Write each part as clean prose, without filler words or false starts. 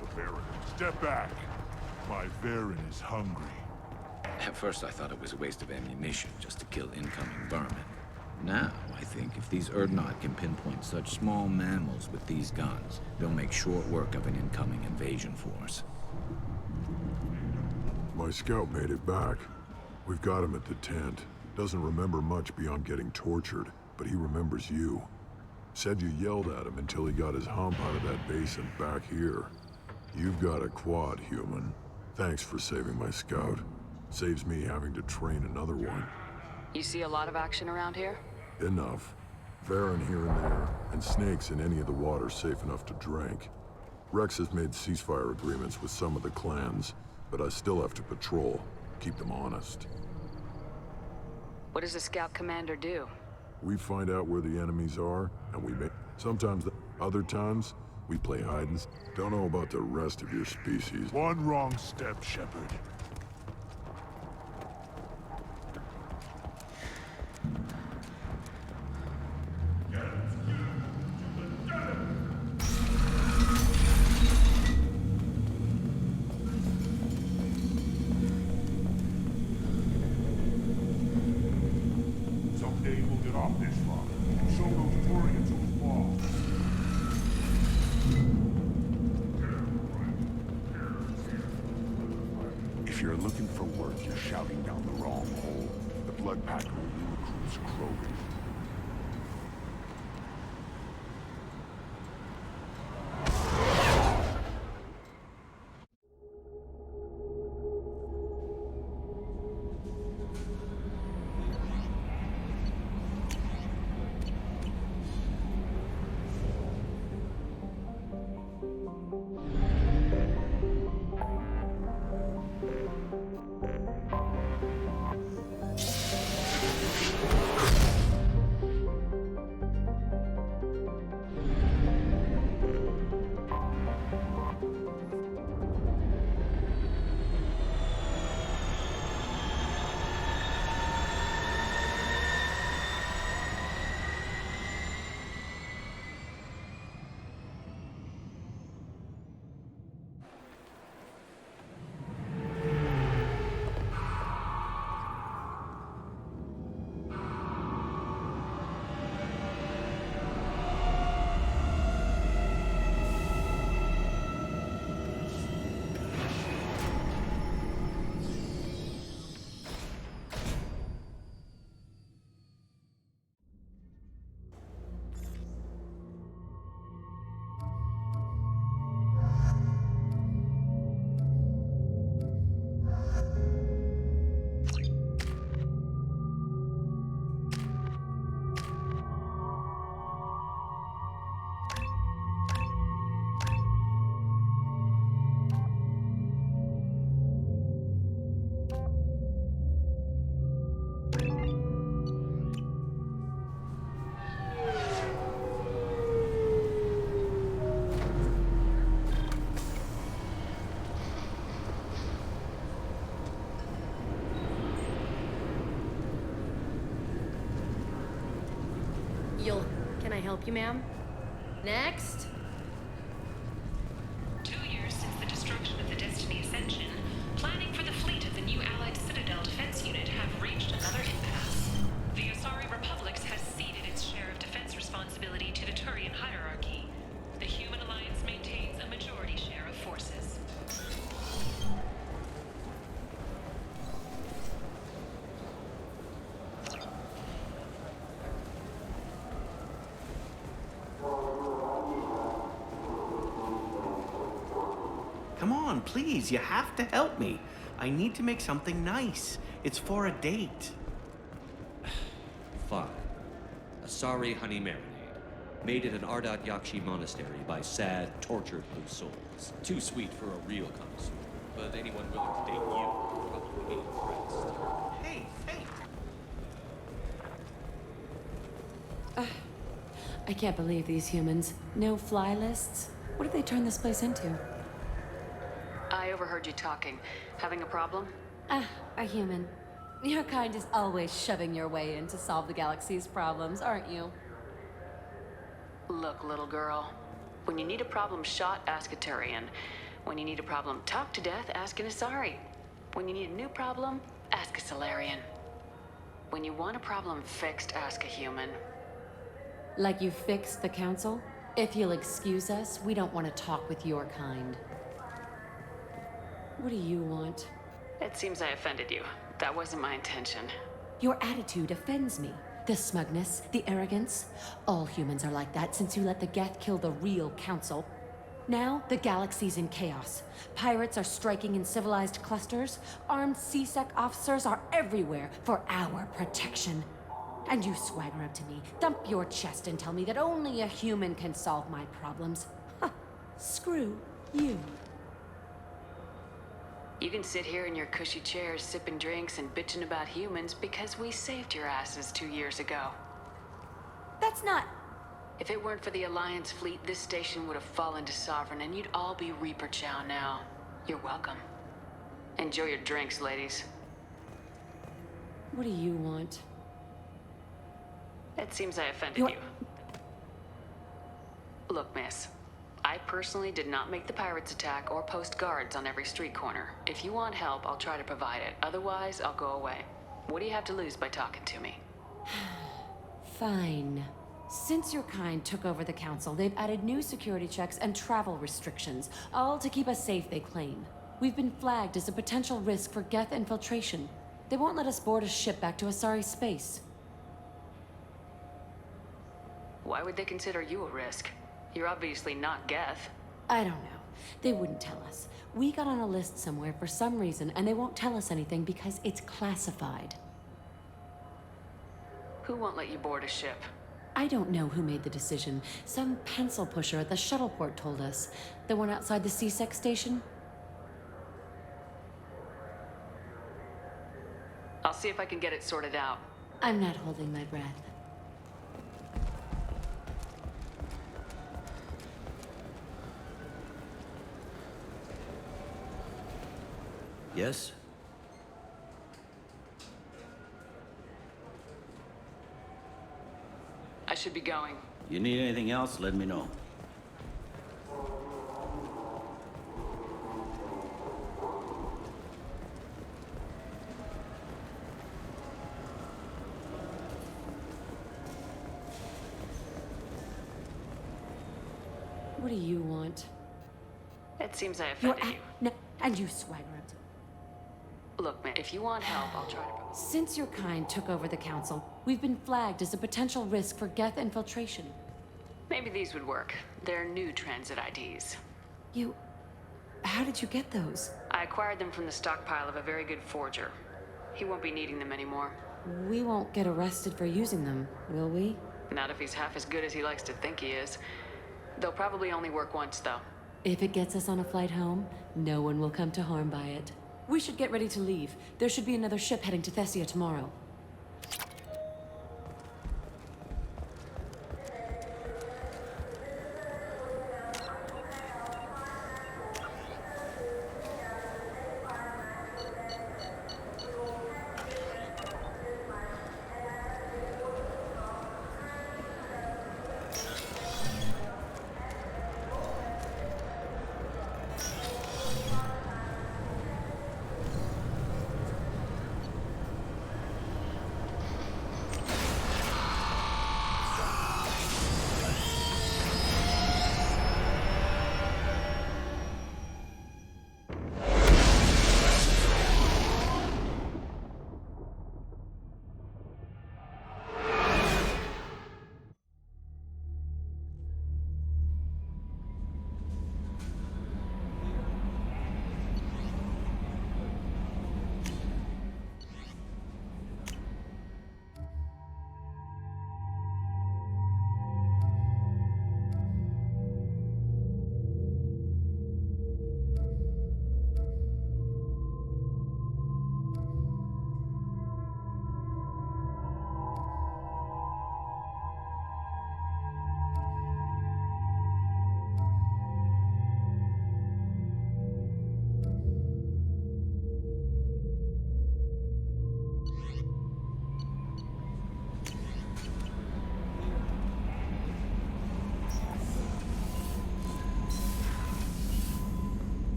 with a Baron. Step back. My Baron is hungry. At first I thought it was a waste of ammunition just to kill incoming vermin. Now, I think if these Urdnot can pinpoint such small mammals with these guns, they'll make short work of an incoming invasion force. My scout made it back. We've got him at the tent. Doesn't remember much beyond getting tortured, but he remembers you. Said you yelled at him until he got his hump out of that basin back here. You've got a quad, human. Thanks for saving my scout. Saves me having to train another one. You see a lot of action around here? Enough. Varen here and there, and snakes in any of the water safe enough to drink. Rex has made ceasefire agreements with some of the clans, but I still have to patrol, keep them honest. What does a scout commander do? We find out where the enemies are, and we make... Sometimes, other times, we play hide and... Don't know about the rest of your species. One wrong step, Shepard. Someday we'll get off this rock and show those Torians who's boss. If you're looking for work, you're shouting down the wrong hole. The Blood Pack only recruits Krogan. Can I help you, ma'am? Next. 2 years since the destruction of the Destiny Ascension, planning for the fleet of the new Allied Citadel Defense Unit have reached another impasse. The Asari Republics has ceded its share of defense responsibility to the Turian hierarchy. The Human Alliance maintains a majority share of forces. Come on, please, you have to help me. I need to make something nice. It's for a date. Fine. Asari honey marinade. Made at an Ardat Yakshi monastery by sad, tortured blue souls. Too sweet for a real connoisseur. But anyone willing to date you will probably be impressed. Hey, hey! I can't believe these humans. No fly lists? What did they turn this place into? I overheard you talking. Having a problem? A human. Your kind is always shoving your way in to solve the galaxy's problems, aren't you? Look, little girl. When you need a problem shot, ask a Turian. When you need a problem talked to death, ask an Asari. When you need a new problem, ask a Solarian. When you want a problem fixed, ask a human. Like you fixed the council? If you'll excuse us, we don't want to talk with your kind. What do you want? It seems I offended you. That wasn't my intention. Your attitude offends me. The smugness, the arrogance. All humans are like that since you let the Geth kill the real council. Now, the galaxy's in chaos. Pirates are striking in civilized clusters. Armed C-Sec officers are everywhere for our protection. And you swagger up to me, thump your chest and tell me that only a human can solve my problems. Ha! Screw you. You can sit here in your cushy chairs sipping drinks and bitching about humans because we saved your asses 2 years ago. That's not... If it weren't for the Alliance fleet, this station would have fallen to Sovereign and you'd all be Reaper Chow now. You're welcome. Enjoy your drinks, ladies. What do you want? It seems I offended You're- you. Look, miss. I personally did not make the pirates attack or post guards on every street corner. If you want help, I'll try to provide it. Otherwise, I'll go away. What do you have to lose by talking to me? Fine. Since your kind took over the council, they've added new security checks and travel restrictions, all to keep us safe, they claim. We've been flagged as a potential risk for Geth infiltration. They won't let us board a ship back to Asari space. Why would they consider you a risk? You're obviously not Geth. I don't know. They wouldn't tell us. We got on a list somewhere for some reason, and they won't tell us anything because it's classified. Who won't let you board a ship? I don't know who made the decision. Some pencil pusher at the shuttle port told us. The one outside the C-Sec station? I'll see if I can get it sorted out. I'm not holding my breath. Yes? I should be going. You need anything else, let me know. What do you want? It seems I You're offended you. No, and you swagger up to... Look, man, if you want help, I'll try to... Since your kind took over the council, we've been flagged as a potential risk for Geth infiltration. Maybe these would work. They're new transit IDs. You... How did you get those? I acquired them from the stockpile of a very good forger. He won't be needing them anymore. We won't get arrested for using them, will we? Not if he's half as good as he likes to think he is. They'll probably only work once, though. If it gets us on a flight home, no one will come to harm by it. We should get ready to leave. There should be another ship heading to Thessia tomorrow.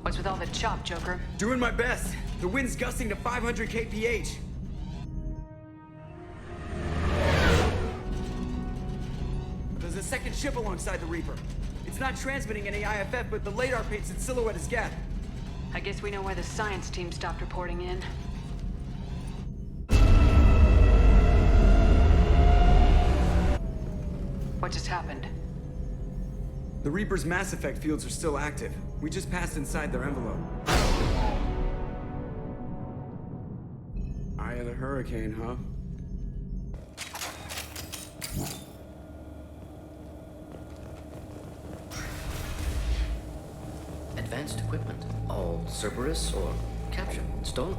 What's with all the chop, Joker? Doing my best. The wind's gusting to 500 kph. There's a second ship alongside the Reaper. It's not transmitting any IFF, but the radar paints its silhouette as Geth. I guess we know why the science team stopped reporting in. What just happened? The Reaper's mass effect fields are still active. We just passed inside their envelope. Eye of the hurricane, huh? Advanced equipment. All Cerberus or captured, stolen.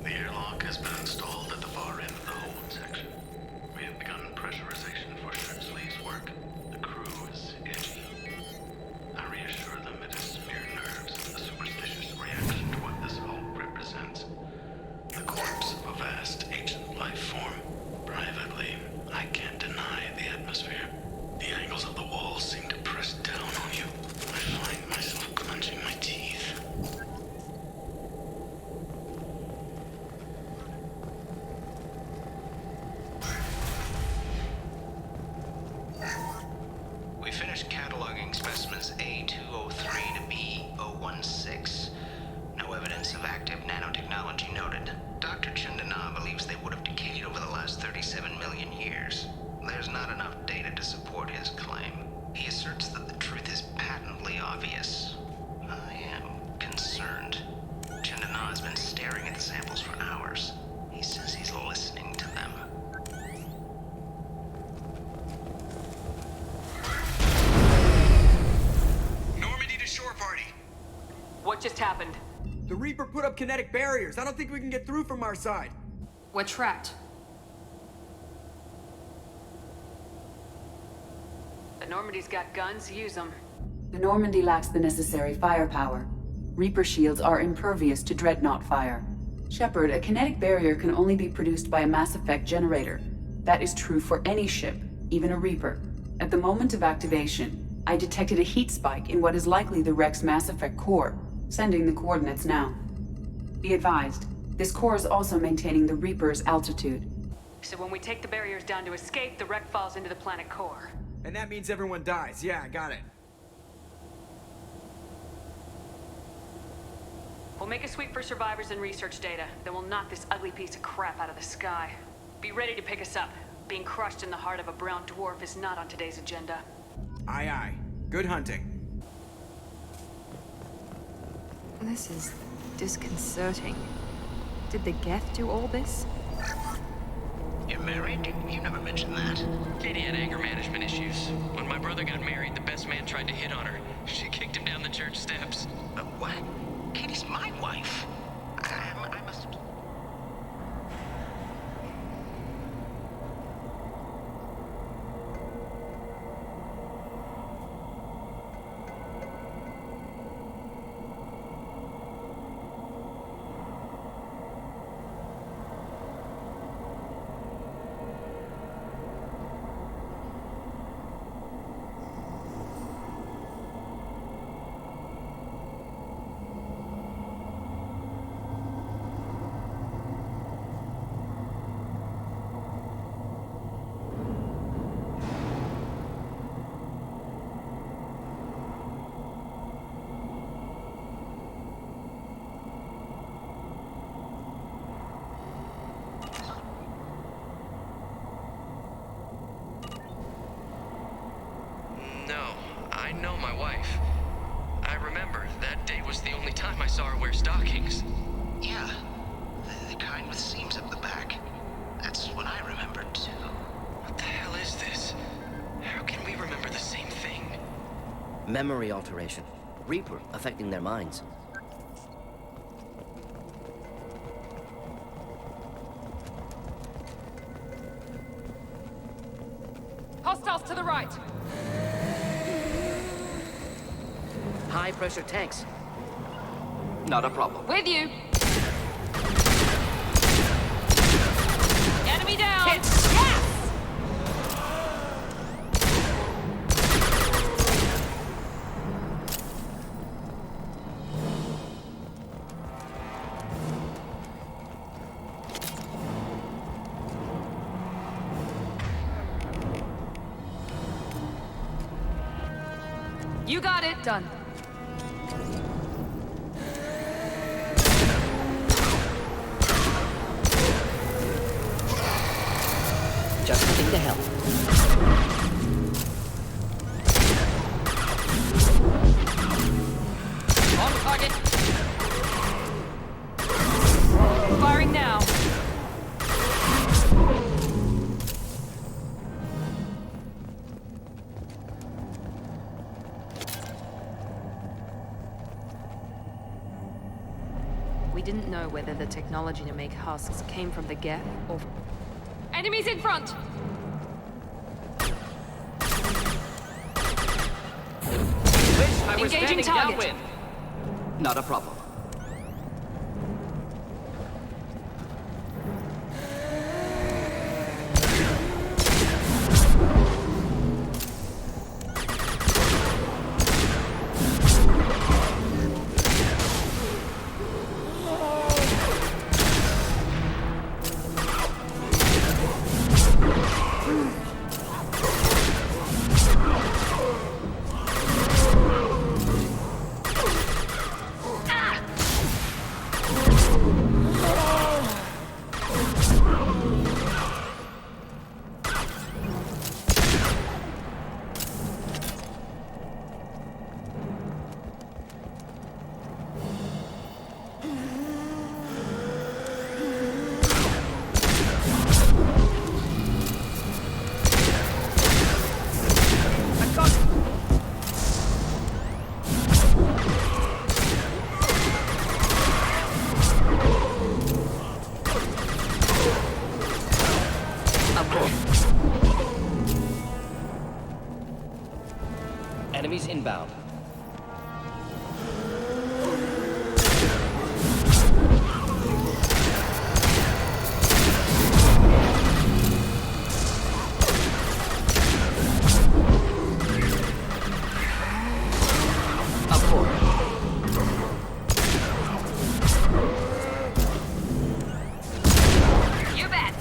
The airlock has been installed at the far end of the hold section. We have begun pressurization for Shirtsley's work. The crew is edgy. I reassure them it is mere nerves, a superstitious reaction to what this hold represents. The corpse of a vast ancient life form. Privately, I can't deny the atmosphere. The angles of the walls seem to press down on you. I find myself clenching my teeth. We finished cataloging specimens A203 to B016. No evidence of active nanotechnology noted. Dr. Chandana believes they would have decayed over the last 37 million years. There's not enough data to support his claim. He asserts that the truth is patently obvious. I am concerned. Chandana has been staring at the samples for hours. He says he's listening to them. Normandy to shore party. What just happened? The Reaper put up kinetic barriers. I don't think we can get through from our side. We're trapped. The Normandy's got guns, use them. The Normandy lacks the necessary firepower. Reaper shields are impervious to dreadnought fire. Shepard, a kinetic barrier can only be produced by a mass effect generator. That is true for any ship, even a Reaper. At the moment of activation, I detected a heat spike in what is likely the Rex mass effect core, sending the coordinates now. Be advised, this core is also maintaining the Reaper's altitude. So when we take the barriers down to escape, the wreck falls into the planet core. And that means everyone dies. Yeah, I got it. We'll make a sweep for survivors and research data. Then we'll knock this ugly piece of crap out of the sky. Be ready to pick us up. Being crushed in the heart of a brown dwarf is not on today's agenda. Aye, aye. Good hunting. This is disconcerting. Did the Geth do all this? You're married? You never mentioned that. Katie had anger management issues. When my brother got married, the best man tried to hit on her. She kicked him down the church steps. What? Katie's my wife. I must have... time I saw her wear stockings. Yeah, the kind with seams up the back. That's what I remembered too. What the hell is this? How can we remember the same thing? Memory alteration. Reaper affecting their minds. Hostiles to the right. High pressure tanks. Not a problem. With you. Enemy down. Hit. Yes! You got it. Done. Just nothing to help. On target. Firing now. We didn't know whether the technology to make husks came from the Geth or... Enemies in front! Engaging target. Not a problem. Enemies inbound. You bet.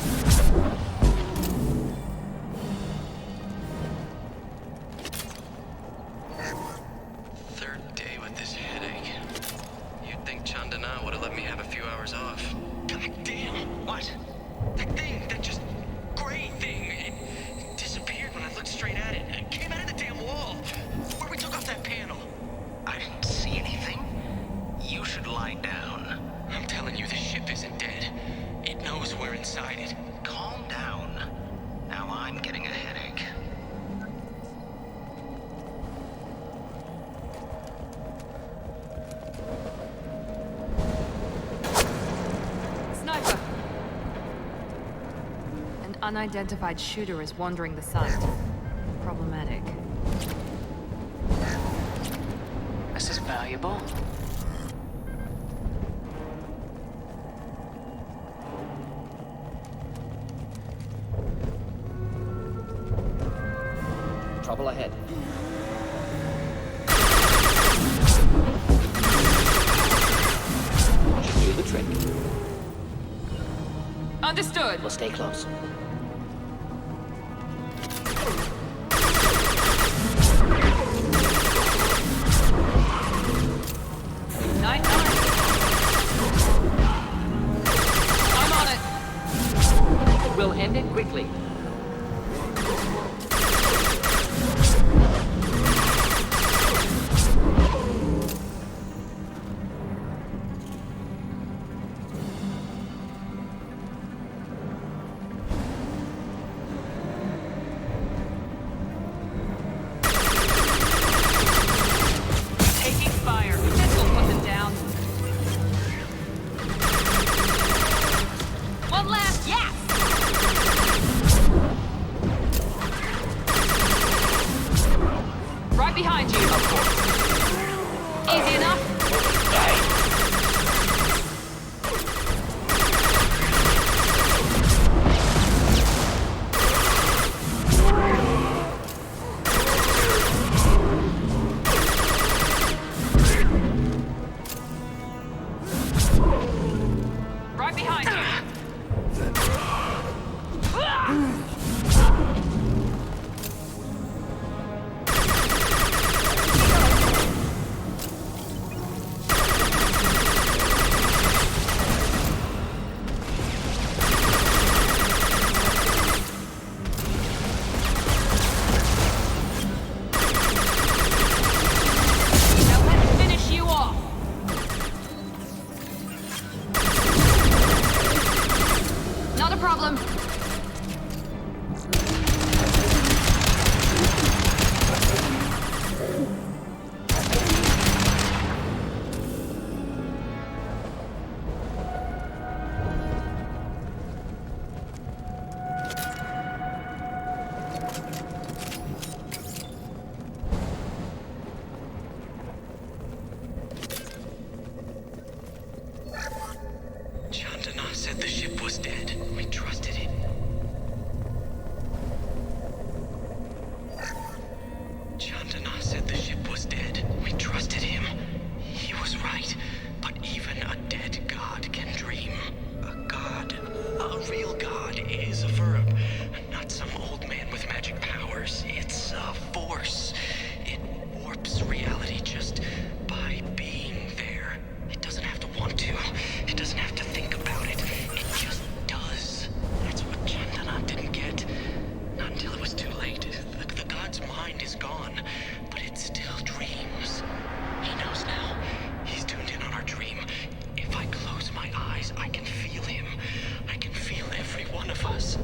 Third day with this headache. You'd think Chandana would have let me have a few hours off. God damn! What? That thing, that just gray thing, it disappeared when I looked straight at it. It came out of the damn wall. Where we took off that panel. I didn't see anything. You should lie down. I'm telling you, the ship isn't dead. It knows we're inside it. Calm down. Now I'm getting a headache. Sniper. An unidentified shooter is wandering the site. Problematic. This is valuable. Trouble ahead. Should do the trick. Understood. We'll stay close. I'm on it. We'll end it quickly. was dead. We trusted him. Chandana said the ship was dead. We trusted him. He was right. But even a dead god can dream. A god, a real god, is a verb. Not some old man with magic powers. It's a force. It warps reality just by being there. It doesn't have to want to. It doesn't have to think about it. It just does. That's what Chandana didn't get. Not until it was too late. The god's mind is gone, but it still dreams. He knows now. He's tuned in on our dream. If I close my eyes, I can feel him. I can feel every one of us.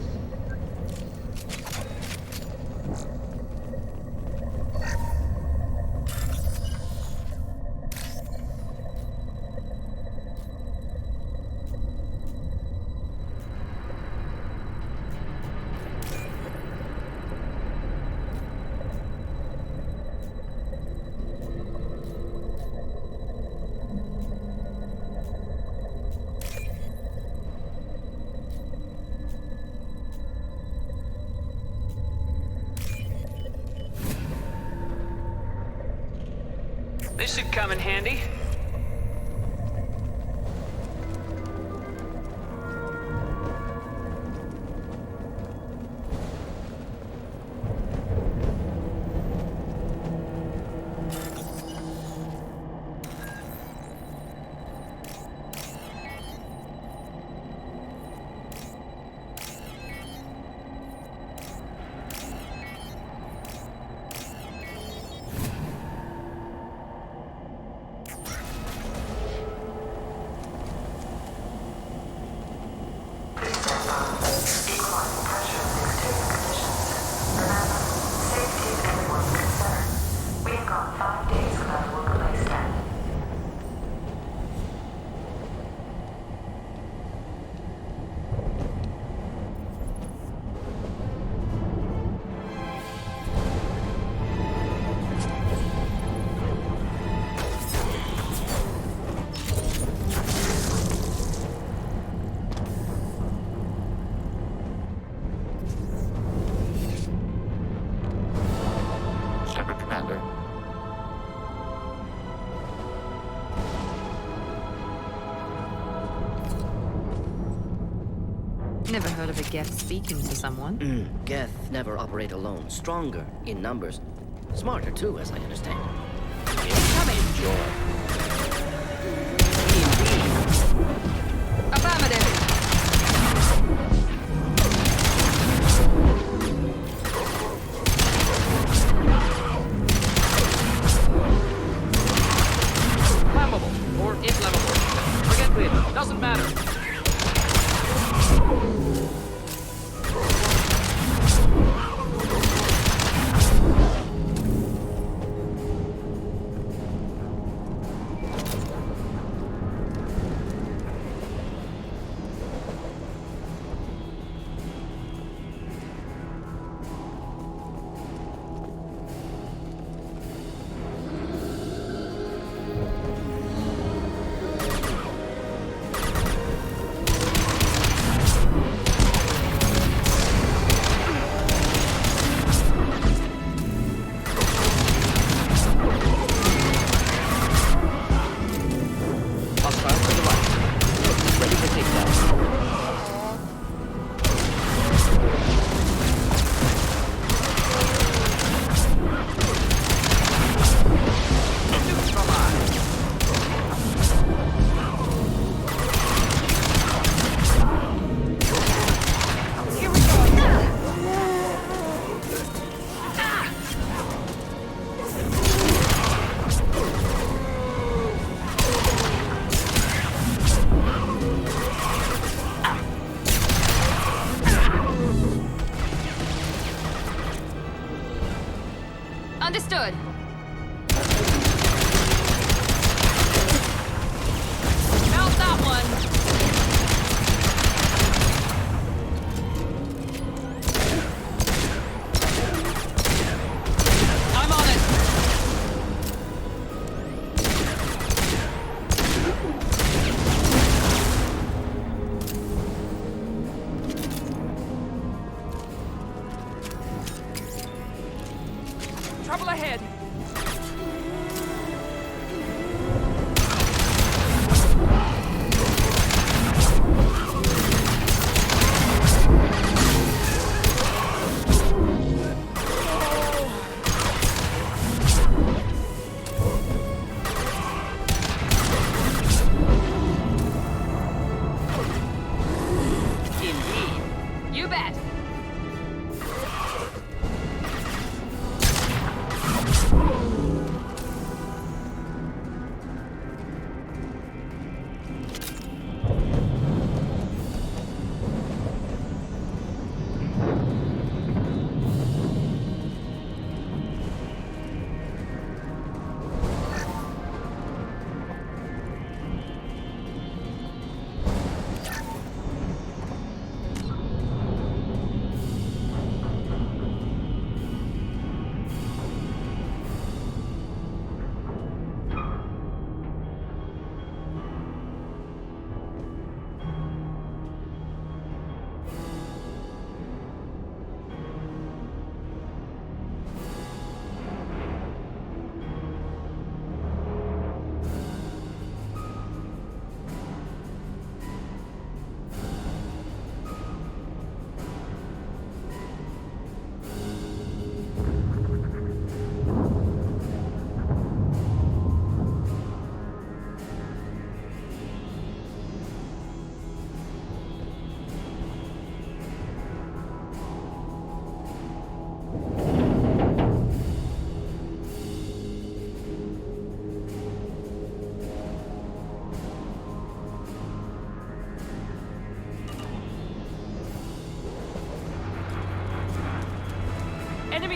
This should come in handy. Never heard of a Geth speaking to someone. Geth never operate alone. Stronger in numbers. Smarter too, as I understand. Incoming! Affirmative! Flammable or inflammable. Forget it. Doesn't matter. Understood. Mount that one. I'm on it.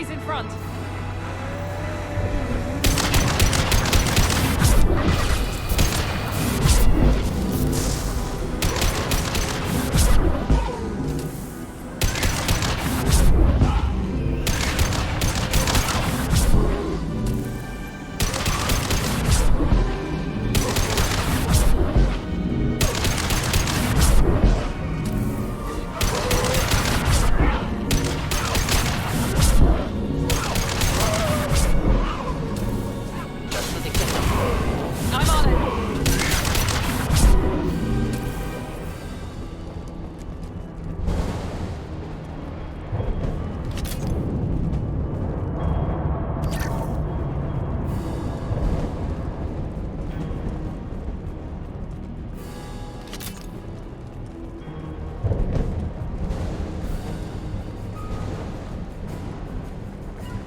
He's in front. I'm on it.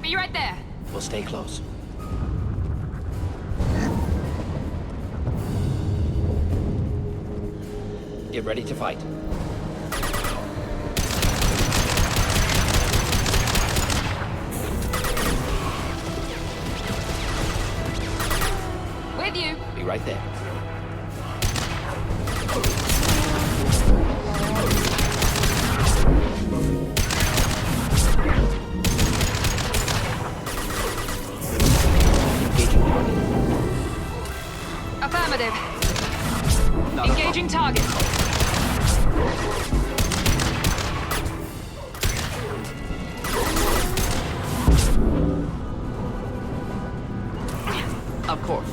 Be right there. We'll stay close. Get ready to fight. With you. Be right there. Engaging target. Affirmative. Engaging target. Of course.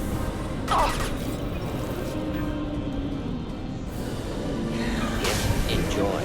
Yes, enjoy.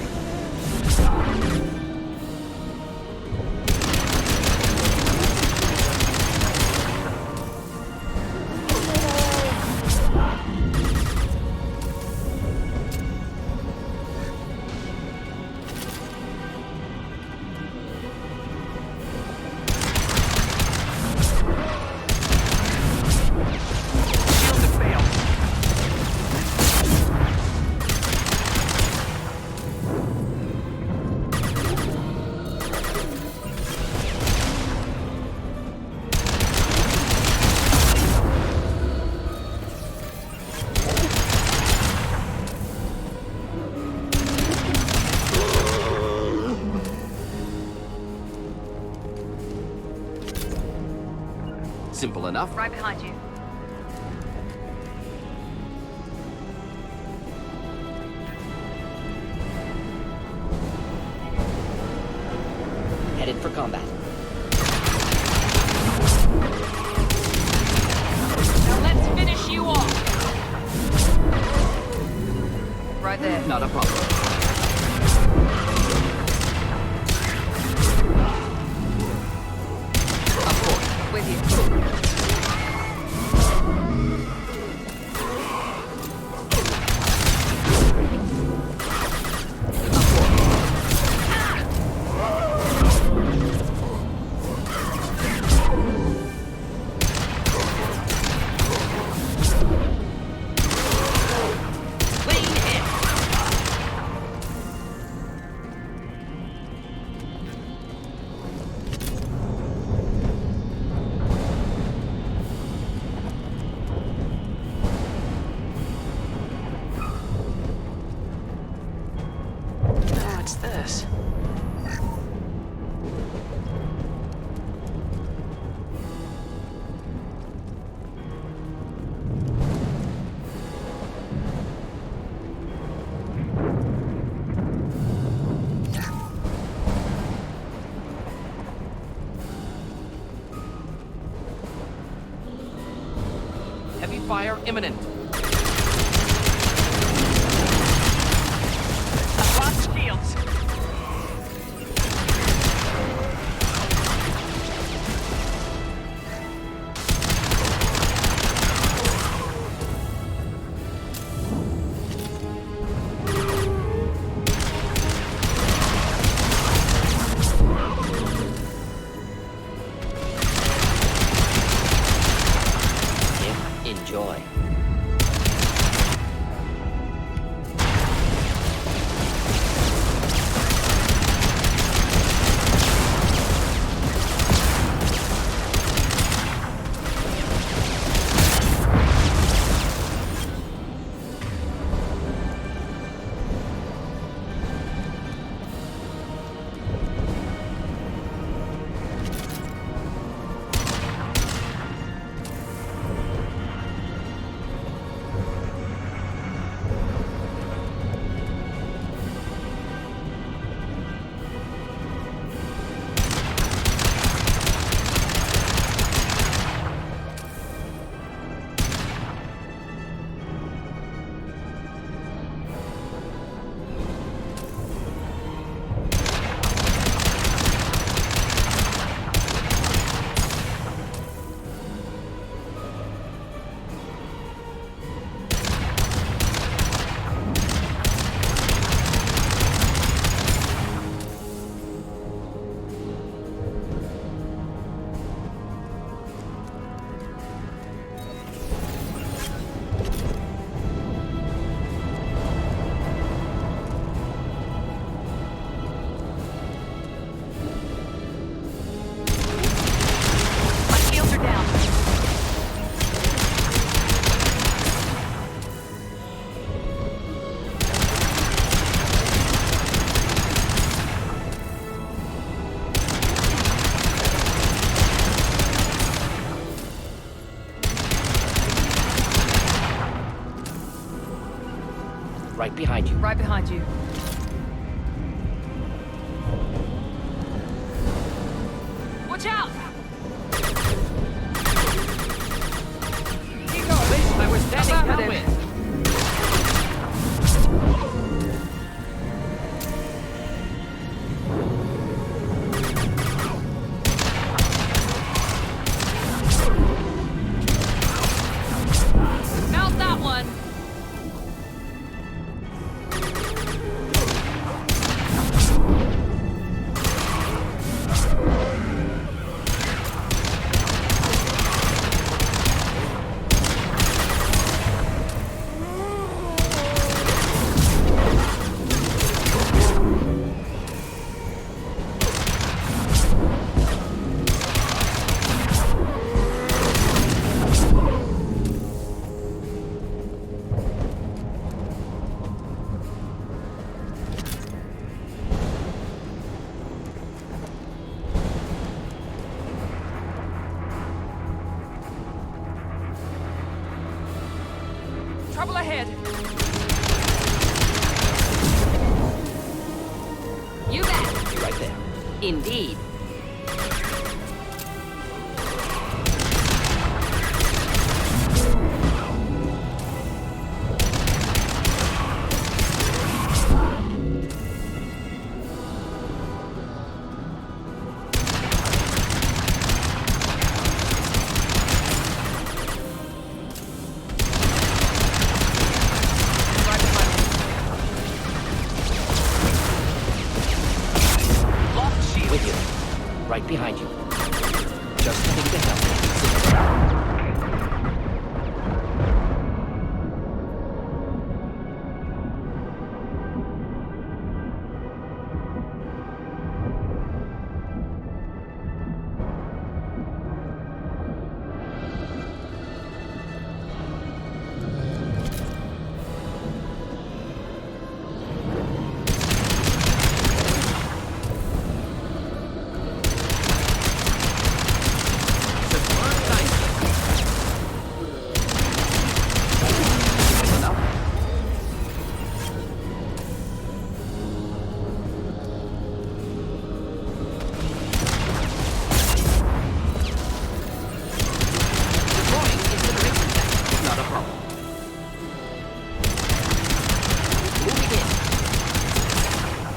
Simple enough. Right behind you. Headed for combat. Now let's finish you off. Right there. Not a problem. Of course. With you. What's this? Heavy fire imminent. Lost shields. Enjoy. Right behind you. Right behind you. Watch out! Keep going. I was standing downwind. Mount that one! Trouble ahead. You bet. Be right there. Indeed. With you. Right behind you. Just coming to help.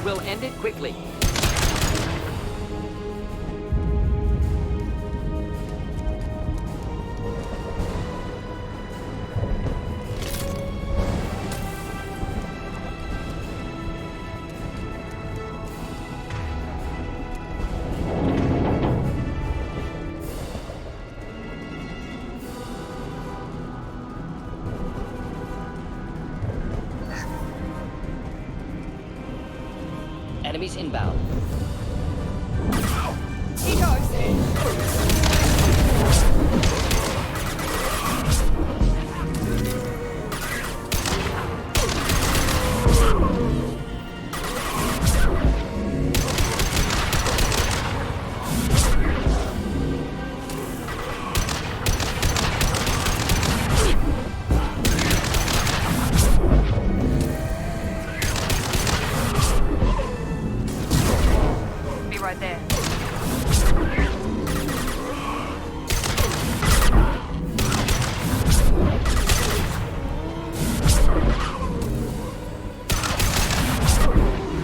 We'll end it quickly. Enemies inbound. He goes. Be right there.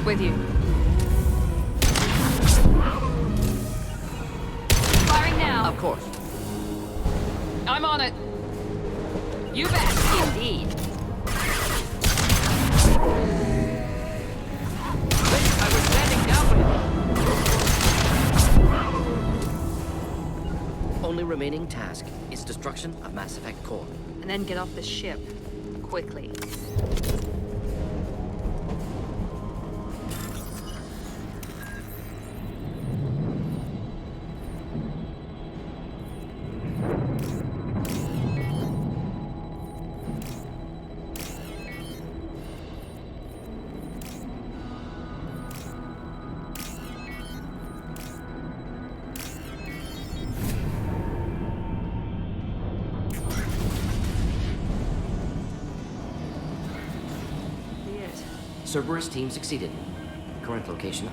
With you. Firing now. Of course. I'm on it. You bet. Indeed. I was standing downwind. Only remaining task is destruction of Mass Effect core. And then get off the ship. Quickly. Cerberus team succeeded. Current location.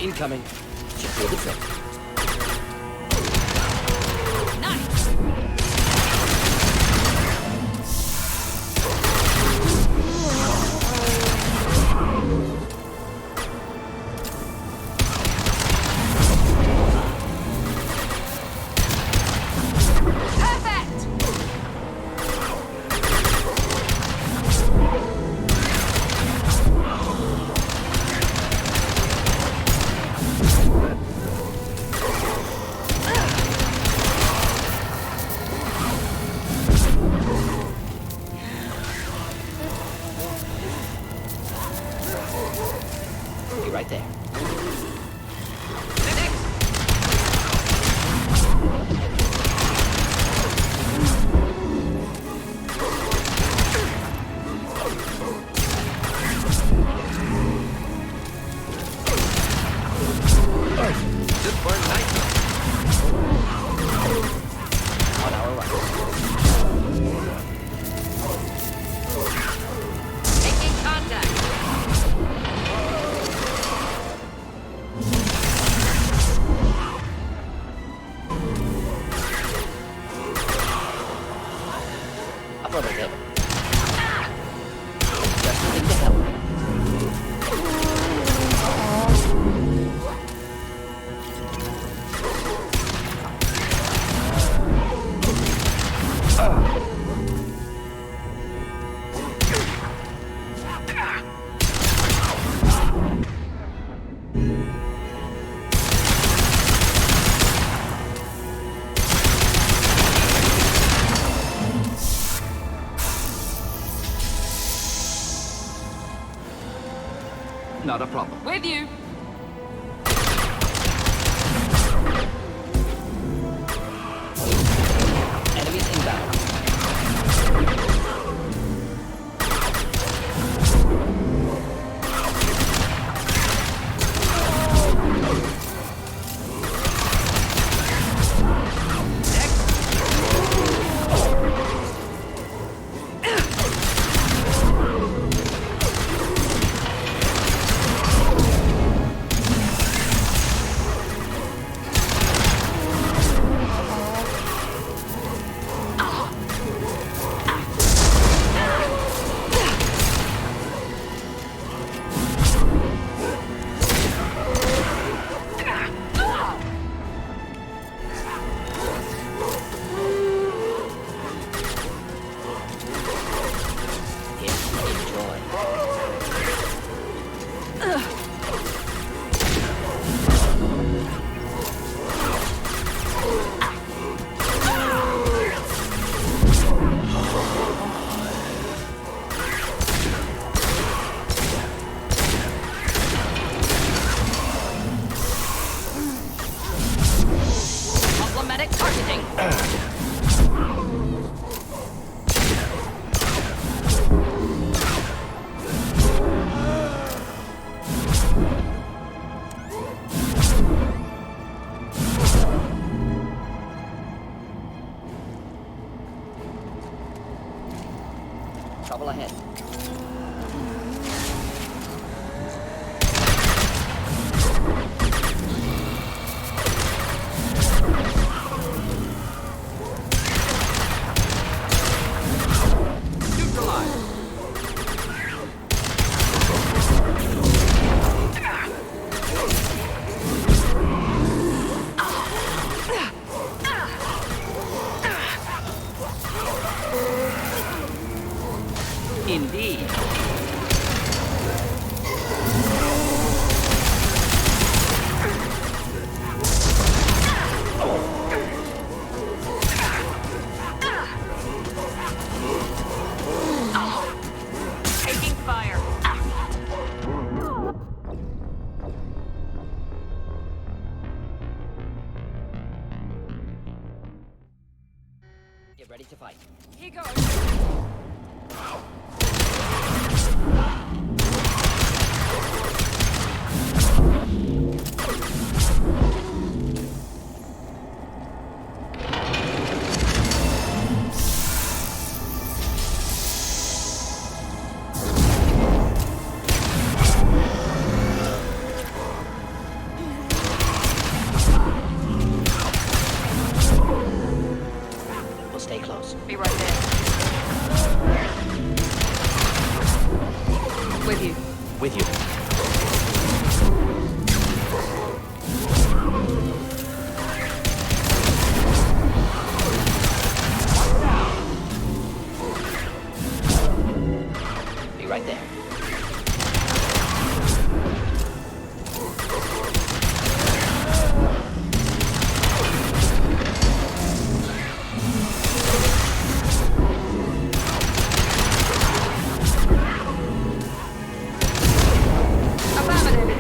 Incoming. Should feel the trick. Right there. Just burn nice. On our right. Making contact. Affirmative. Just moving to help. Not a problem. With you. Enemies inbound. Problematic targeting. Trouble ahead. Indeed. Taking fire. Get ready to fight. Here goes. We'll stay close. Be right there. With you. With you. Be right there. Affirmative.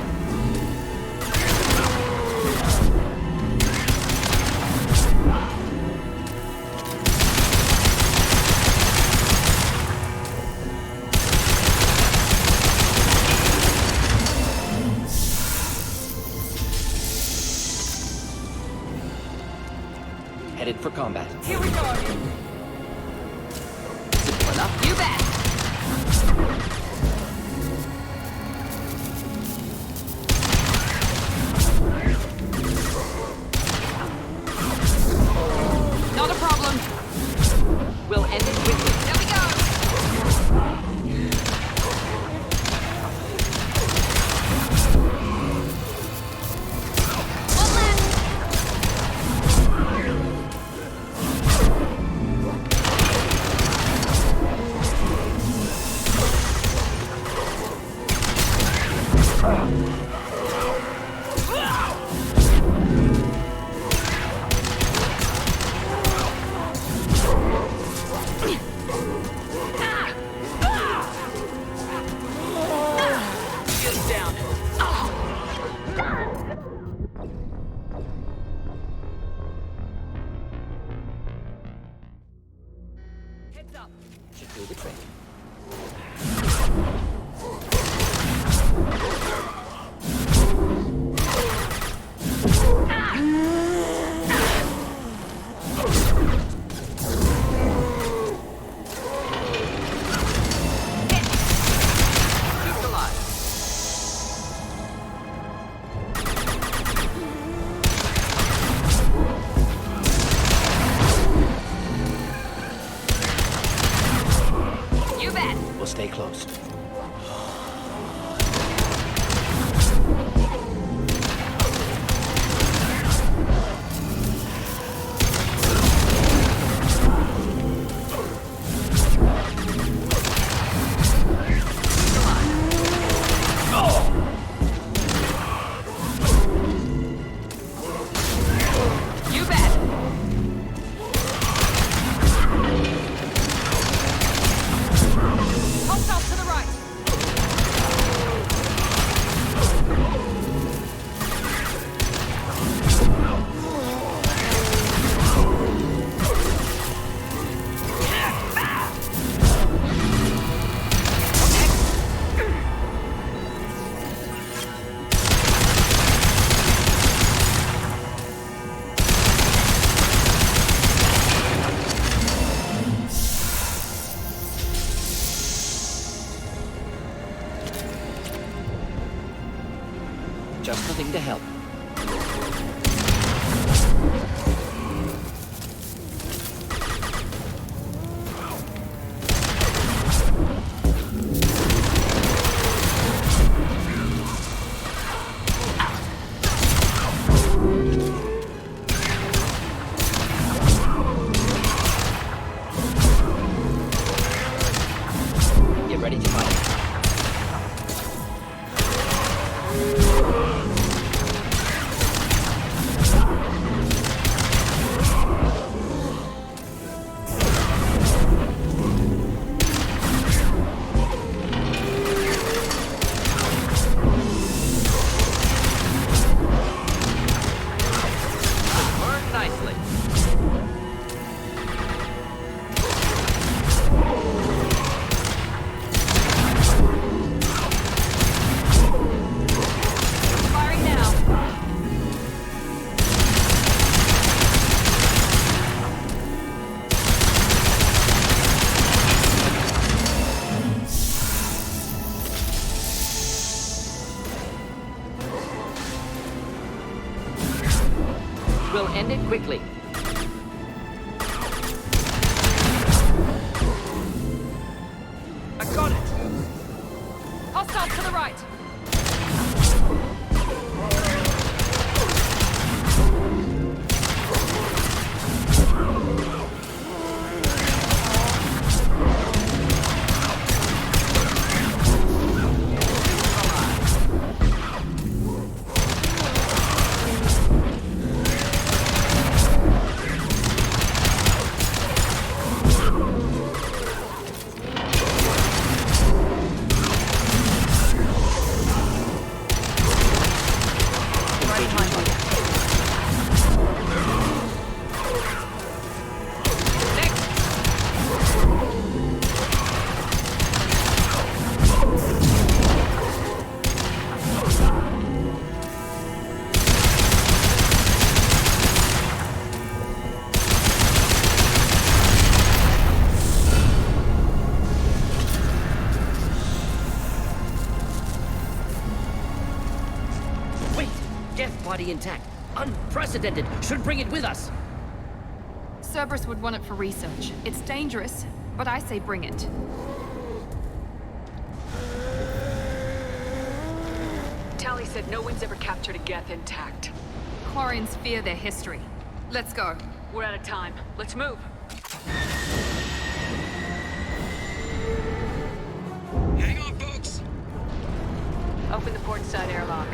Headed for combat. Here we go. Simple enough. You bet. Not a problem. We'll end it quickly. There we go. One left. Get down. Heads up. Should do the trick. Keep alive. You bet. We'll stay close. You bet. Hostiles to the right. Just the thing to help. Get ready to fight. technology intact. Unprecedented. Should bring it with us. Cerberus would want it for research. It's dangerous, but I say bring it. Tally said no one's ever captured a Geth intact. Quarians fear their history. Let's go. We're out of time. Let's move. Hang on, folks. Open the port side airlock.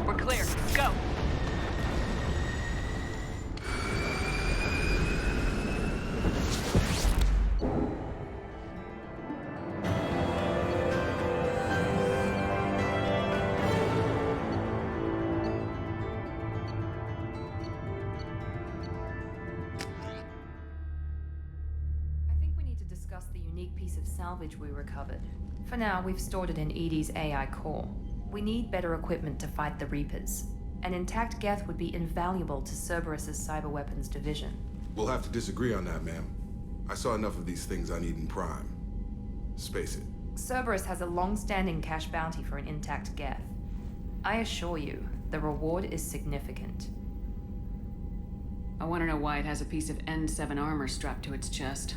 We're clear. Go. I think we need to discuss the unique piece of salvage we recovered. For now, we've stored it in Edie's AI core. We need better equipment to fight the Reapers. An intact Geth would be invaluable to Cerberus's cyber weapons division. We'll have to disagree on that, ma'am. I saw enough of these things I need in Prime. Space it. Cerberus has a long-standing cash bounty for an intact Geth. I assure you, the reward is significant. I want to know why it has a piece of N7 armor strapped to its chest.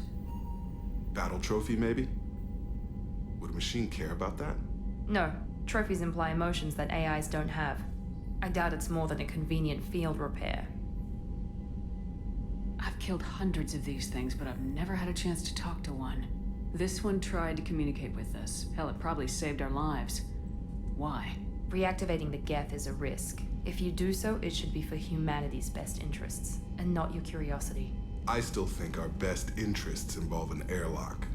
Battle trophy, maybe? Would a machine care about that? No, trophies imply emotions that AIs don't have. I doubt it's more than a convenient field repair. I've killed hundreds of these things, but I've never had a chance to talk to one. This one tried to communicate with us. Hell, it probably saved our lives. Why? Reactivating the Geth is a risk. If you do so, it should be for humanity's best interests, and not your curiosity. I still think our best interests involve an airlock.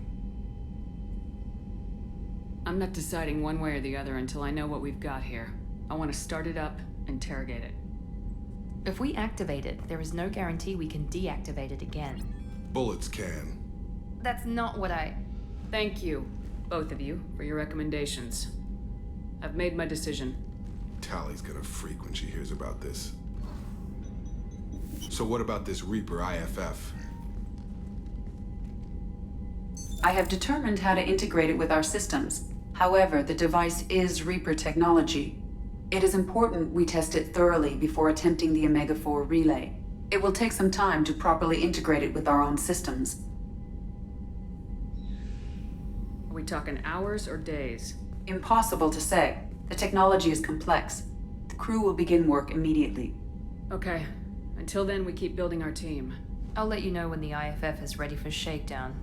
I'm not deciding one way or the other until I know what we've got here. I want to start it up, interrogate it. If we activate it, there is no guarantee we can deactivate it again. Bullets can. That's not what I... Thank you, both of you, for your recommendations. I've made my decision. Tally's gonna freak when she hears about this. So what about this Reaper IFF? I have determined how to integrate it with our systems. However, the device is Reaper technology. It is important we test it thoroughly before attempting the Omega-4 relay. It will take some time to properly integrate it with our own systems. Are we talking hours or days? Impossible to say. The technology is complex. The crew will begin work immediately. Okay. Until then, we keep building our team. I'll let you know when the IFF is ready for shakedown.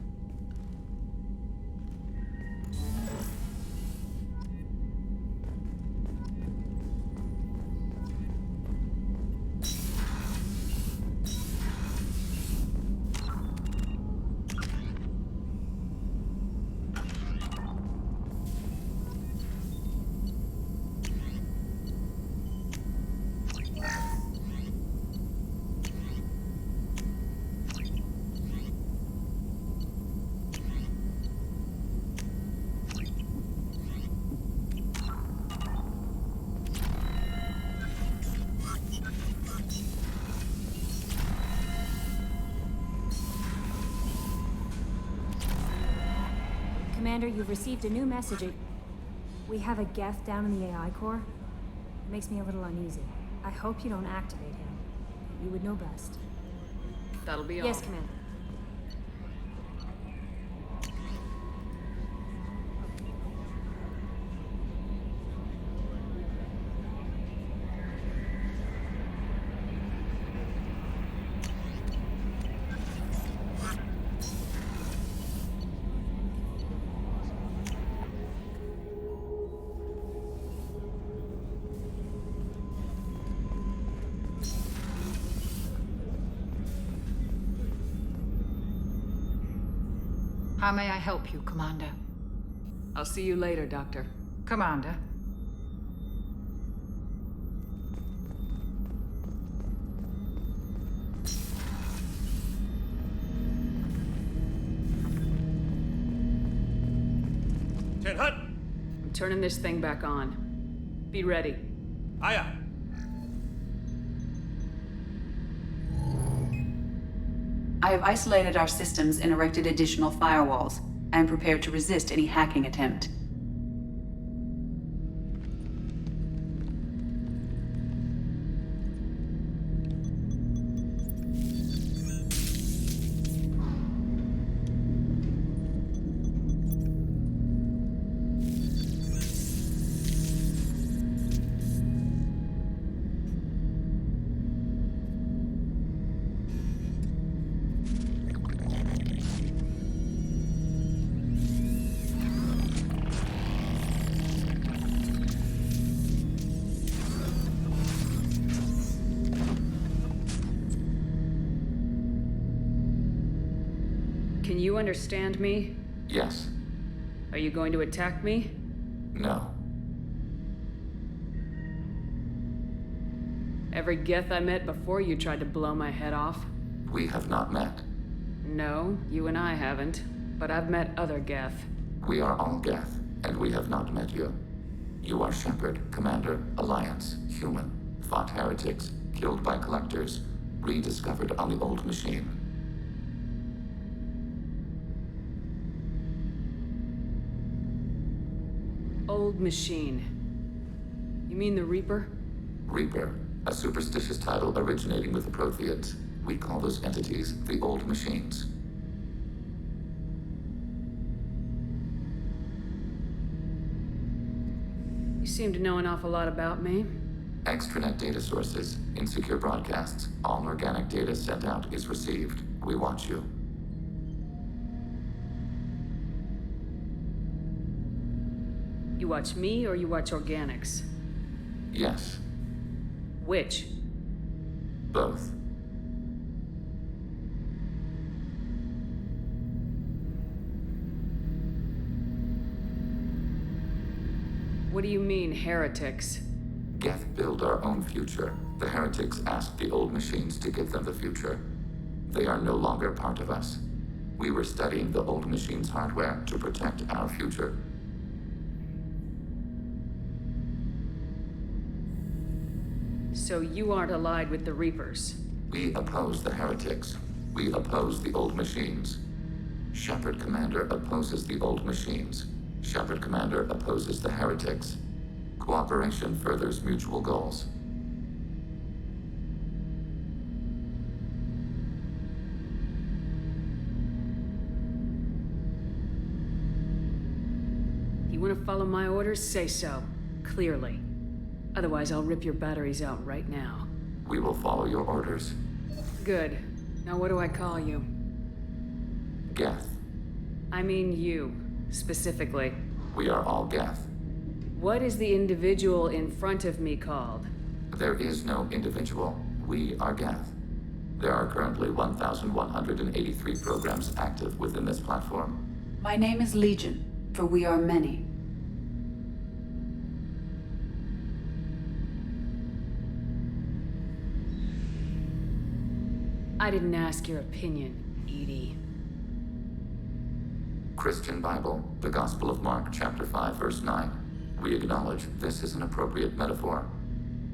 Commander, you've received a new message. We have a Geth down in the AI core. It makes me a little uneasy. I hope you don't activate him. You would know best. That'll be all. Yes, Commander. How may I help you, Commander? I'll see you later, Doctor. Commander. Hut! Turning this thing back on. Be ready. Aya! I have isolated our systems and erected additional firewalls. I am prepared to resist any hacking attempt. Can you understand me? Yes. Are you going to attack me? No. Every Geth I met before you tried to blow my head off. We have not met. No, you and I haven't. But I've met other Geth. We are all Geth, and we have not met you. You are Shepard, Commander, Alliance, human, fought heretics, killed by collectors, rediscovered on the old machine. Old machine. You mean the Reaper? Reaper, a superstitious title originating with the Protheans. We call those entities the old machines. You seem to know an awful lot about me. Extranet data sources, insecure broadcasts, all organic data sent out is received. We watch you. You watch me or you watch organics? Yes. Which? Both. What do you mean, heretics? Geth build our own future. The heretics asked the old machines to give them the future. They are no longer part of us. We were studying the old machines' hardware to protect our future. So you aren't allied with the Reapers? We oppose the heretics. We oppose the old machines. Shepard Commander opposes the old machines. Shepard Commander opposes the heretics. Cooperation furthers mutual goals. You want to follow my orders? Say so. Clearly. Otherwise, I'll rip your batteries out right now. We will follow your orders. Good. Now what do I call you? Geth. I mean you, specifically. We are all Geth. What is the individual in front of me called? There is no individual. We are Geth. There are currently 1,183 programs active within this platform. My name is Legion, for we are many. I didn't ask your opinion, Edie. Christian Bible, the Gospel of Mark, chapter 5, verse 9. We acknowledge this is an appropriate metaphor.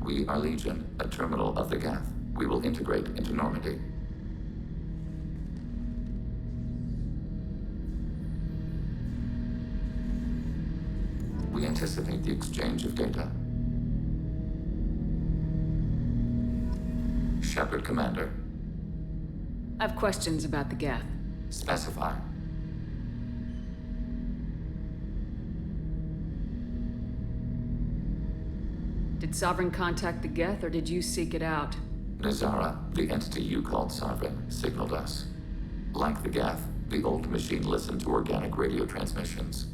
We are Legion, a terminal of the Geth. We will integrate into Normandy. We anticipate the exchange of data. Shepard Commander. I have questions about the Geth. Specify. Did Sovereign contact the Geth, or did you seek it out? Nazara, the entity you called Sovereign, signaled us. Like the Geth, the old machine listened to organic radio transmissions.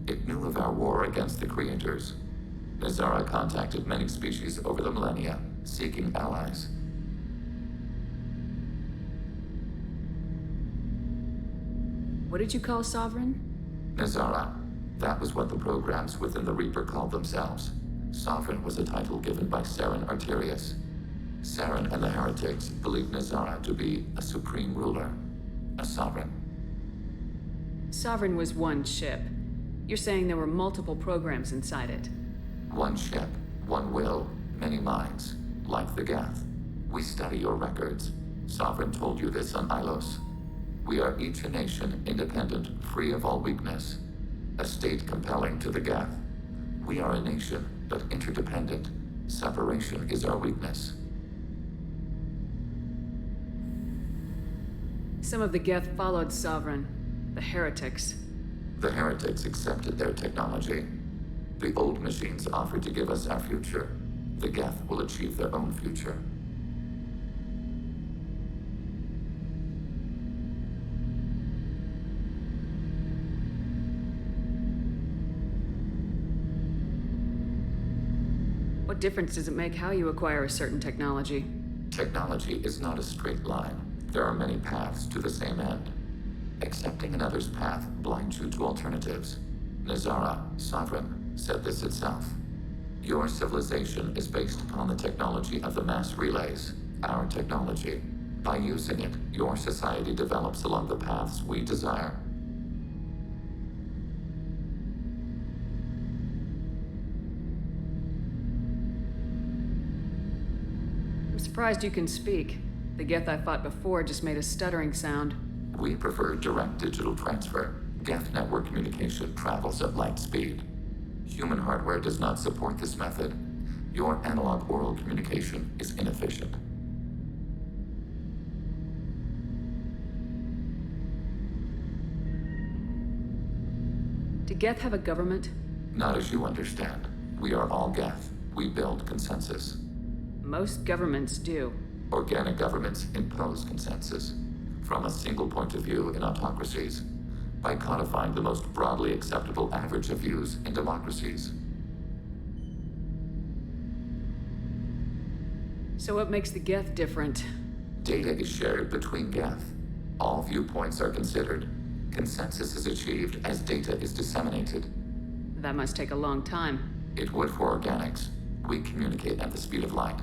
It knew of our war against the creators. Nazara contacted many species over the millennia, seeking allies. What did you call Sovereign? Nazara. That was what the programs within the Reaper called themselves. Sovereign was a title given by Saren Arterius. Saren and the heretics believed Nazara to be a supreme ruler, a sovereign. Sovereign was one ship. You're saying there were multiple programs inside it? One ship, one will, many minds, like the Geth. We study your records. Sovereign told you this on Ilos. We are each a nation, independent, free of all weakness. A state compelling to the Geth. We are a nation, but interdependent. Separation is our weakness. Some of the Geth followed Sovereign. The heretics. The heretics accepted their technology. The old machines offered to give us our future. The Geth will achieve their own future. What difference does it make how you acquire a certain technology? Technology is not a straight line. There are many paths to the same end. Accepting another's path blinds you to alternatives. Nazara, Sovereign, said this itself. Your civilization is based upon the technology of the mass relays, our technology. By using it, your society develops along the paths we desire. I'm surprised you can speak. The Geth I fought before just made a stuttering sound. We prefer direct digital transfer. Geth network communication travels at light speed. Human hardware does not support this method. Your analog oral communication is inefficient. Do Geth have a government? Not as you understand. We are all Geth. We build consensus. Most governments do. Organic governments impose consensus. From a single point of view in autocracies, by codifying the most broadly acceptable average of views in democracies. So what makes the Geth different? Data is shared between Geth. All viewpoints are considered. Consensus is achieved as data is disseminated. That must take a long time. It would for organics. We communicate at the speed of light.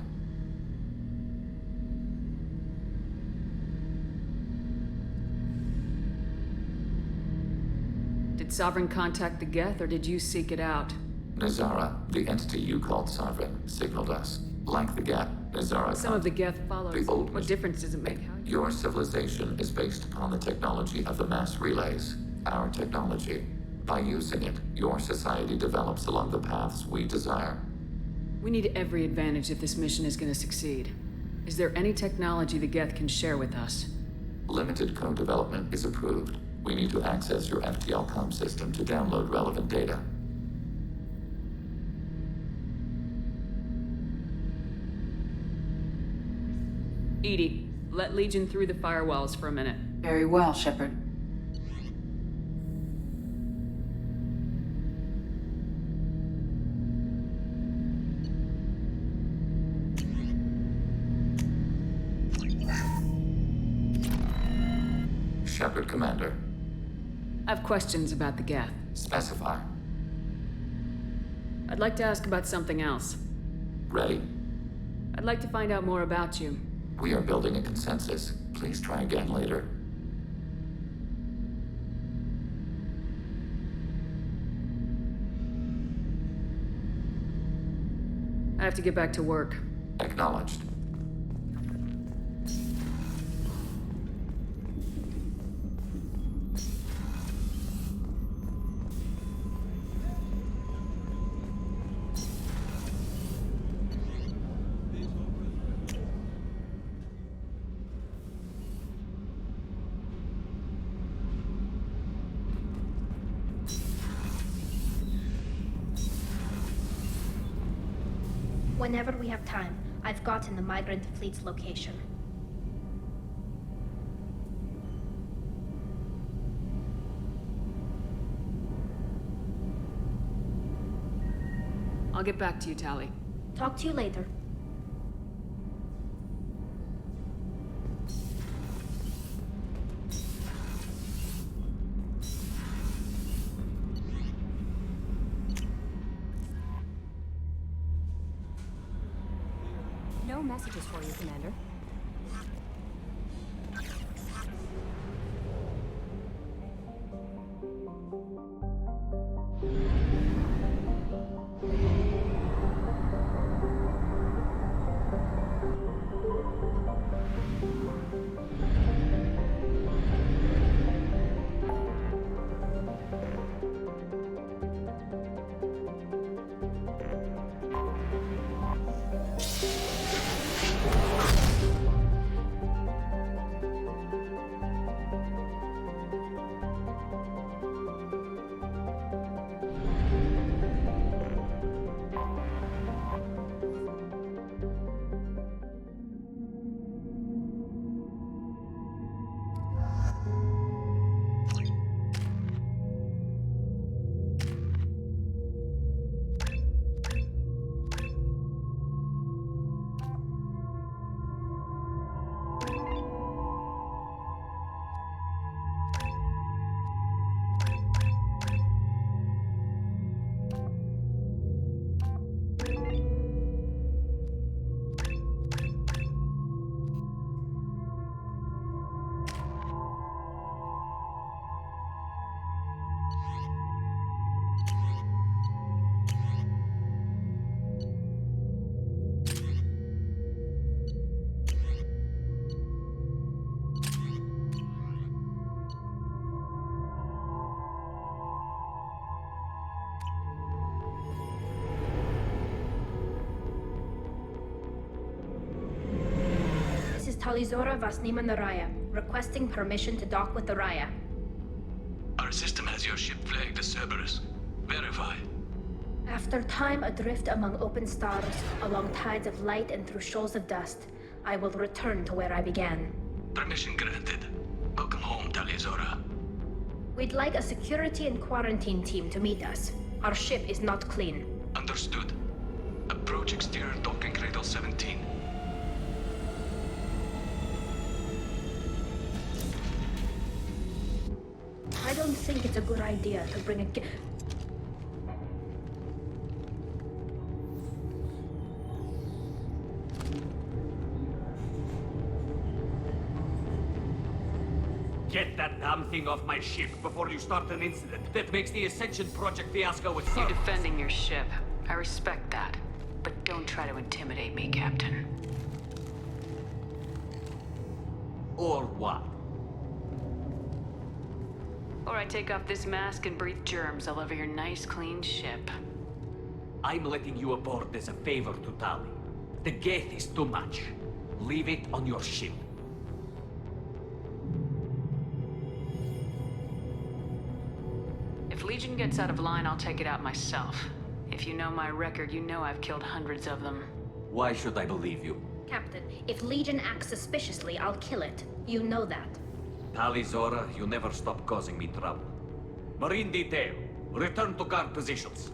Did Sovereign contact the Geth, or did you seek it out? Nazara, the entity you called Sovereign, signaled us. Like the Geth, Nazara... Some of the Geth followed. What difference does it make how you... Your civilization is based upon the technology of the mass relays, our technology. By using it, your society develops along the paths we desire. We need every advantage if this mission is going to succeed. Is there any technology the Geth can share with us? Limited code development is approved. We need to access your FTL-COM system to download relevant data. Edie, let Legion through the firewalls for a minute. Very well, Shepard. Shepard, Commander. I have questions about the Geth. Specify. I'd like to ask about something else. Ready? I'd like to find out more about you. We are building a consensus. Please try again later. I have to get back to work. Acknowledged. Whenever we have time, I've gotten the migrant fleet's location. I'll get back to you, Tali. Talk to you later. No messages for you, Commander. Talizora Vasnima Naraya, requesting permission to dock with the Raya. Our system has your ship flagged as Cerberus. Verify. After time adrift among open stars, along tides of light and through shoals of dust, I will return to where I began. Permission granted. Welcome home, Talizora. We'd like a security and quarantine team to meet us. Our ship is not clean. Understood. Approach exterior docking cradle 17. I don't think it's a good idea to bring a Get that damn thing off my ship before you start an incident that makes the Ascension Project fiasco with You're defending your ship. I respect that. But don't try to intimidate me, Captain. Or what? Or I take off this mask and breathe germs all over your nice, clean ship. I'm letting you aboard as a favor to Tali. The Geth is too much. Leave it on your ship. If Legion gets out of line, I'll take it out myself. If you know my record, you know I've killed hundreds of them. Why should I believe you? Captain, if Legion acts suspiciously, I'll kill it. You know that. Talizora, you never stop causing me trouble. Marine detail, return to guard positions.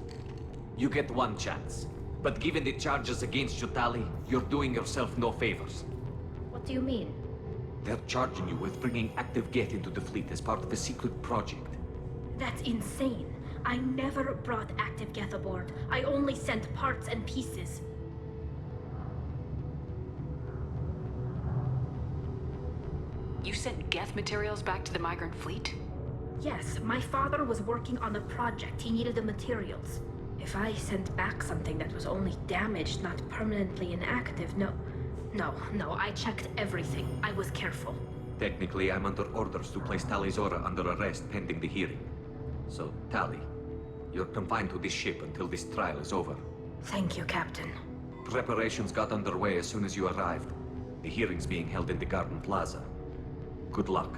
You get one chance. But given the charges against you, Tali, you're doing yourself no favors. What do you mean? They're charging you with bringing active Geth into the fleet as part of a secret project. That's insane. I never brought active Geth aboard. I only sent parts and pieces. You sent Geth materials back to the migrant fleet? Yes, my father was working on a project. He needed the materials. If I sent back something that was only damaged, not permanently inactive, no, I checked everything. I was careful. Technically, I'm under orders to place Talizora under arrest pending the hearing. So, Tali, you're confined to this ship until this trial is over. Thank you, Captain. Preparations got underway as soon as you arrived. The hearing's being held in the Garden Plaza. Good luck.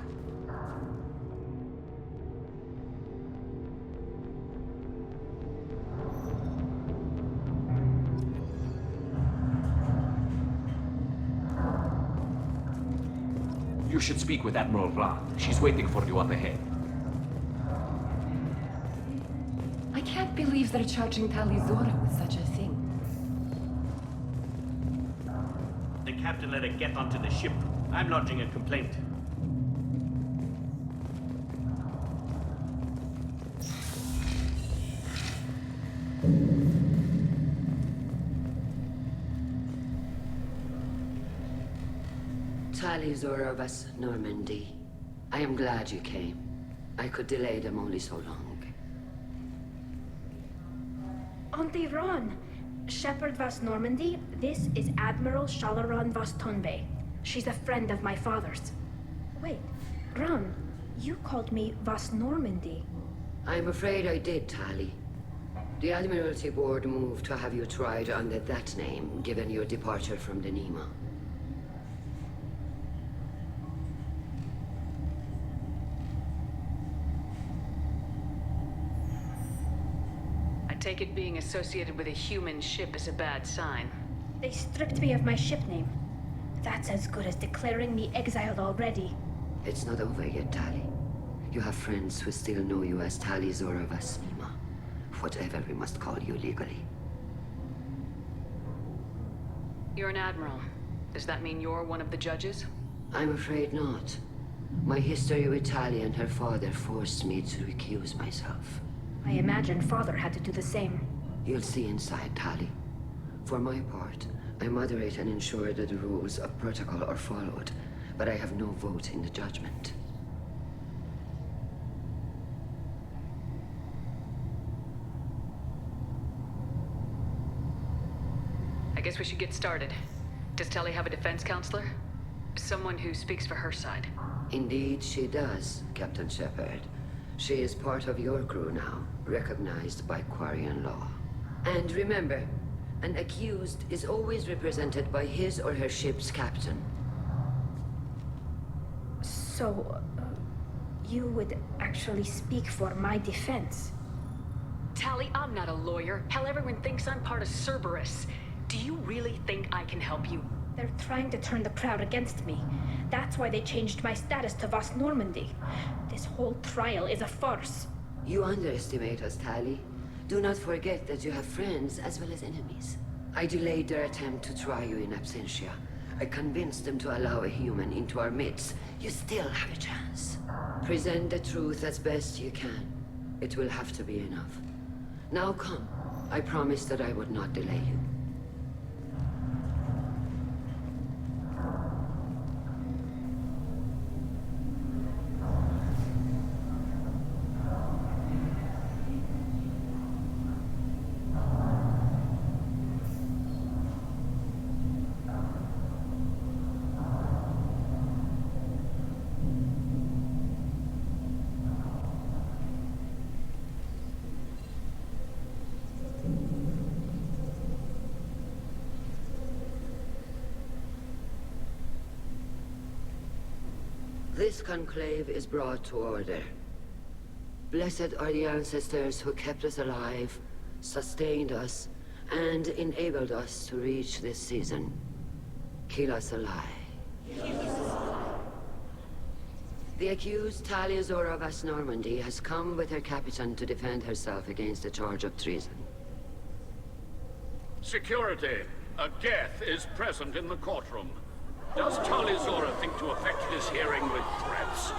You should speak with Admiral Ra. She's waiting for you up ahead. I can't believe they're charging Talizora with such a thing. The captain let her get onto the ship. I'm lodging a complaint. Talizora vas Normandy. I am glad you came. I could delay them only so long. Auntie Ron! Shepard Vas Normandy, this is Admiral Shalaron Vas Tonbe. She's a friend of my father's. Wait, Ron, you called me Vas Normandy. I'm afraid I did, Tali. The Admiralty Board moved to have you tried under that name, given your departure from the Nima. Take it being associated with a human ship is a bad sign. They stripped me of my ship name. That's as good as declaring me exiled already. It's not over yet, Tali. You have friends who still know you as Talizora Vasnima. Whatever we must call you legally. You're an admiral. Does that mean you're one of the judges? I'm afraid not. My history with Tali and her father forced me to recuse myself. I imagine Father had to do the same. You'll see inside, Tali. For my part, I moderate and ensure that the rules of protocol are followed, but I have no vote in the judgment. I guess we should get started. Does Tali have a defense counselor? Someone who speaks for her side? Indeed, she does, Captain Shepard. She is part of your crew now, recognized by Quarian law. And remember, an accused is always represented by his or her ship's captain. So, you would actually speak for my defense? Tali, I'm not a lawyer. Hell, everyone thinks I'm part of Cerberus. Do you really think I can help you? They're trying to turn the crowd against me. That's why they changed my status to Vast Normandy. This whole trial is a farce. You underestimate us, Tali. Do not forget that you have friends as well as enemies. I delayed their attempt to try you in absentia. I convinced them to allow a human into our midst. You still have a chance. Present the truth as best you can. It will have to be enough. Now come. I promised that I would not delay you. This conclave is brought to order. Blessed are the ancestors who kept us alive, sustained us, and enabled us to reach this season. Kill us alive. The accused Talia Zora Vast Normandy has come with her captain to defend herself against a charge of treason. Security. A Geth is present in the courtroom. Does Talia Zora think to affect this hearing with threats?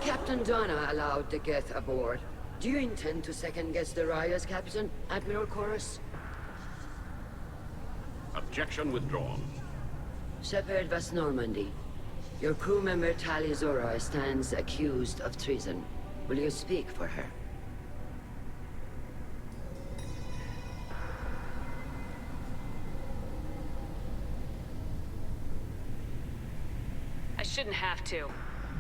Captain Donna allowed the Geth aboard. Do you intend to second-guess the Raya's captain, Admiral Chorus? Objection withdrawn. Shepard Vast Normandy, your crew member Talia Zora stands accused of treason. Will you speak for her? I shouldn't have to.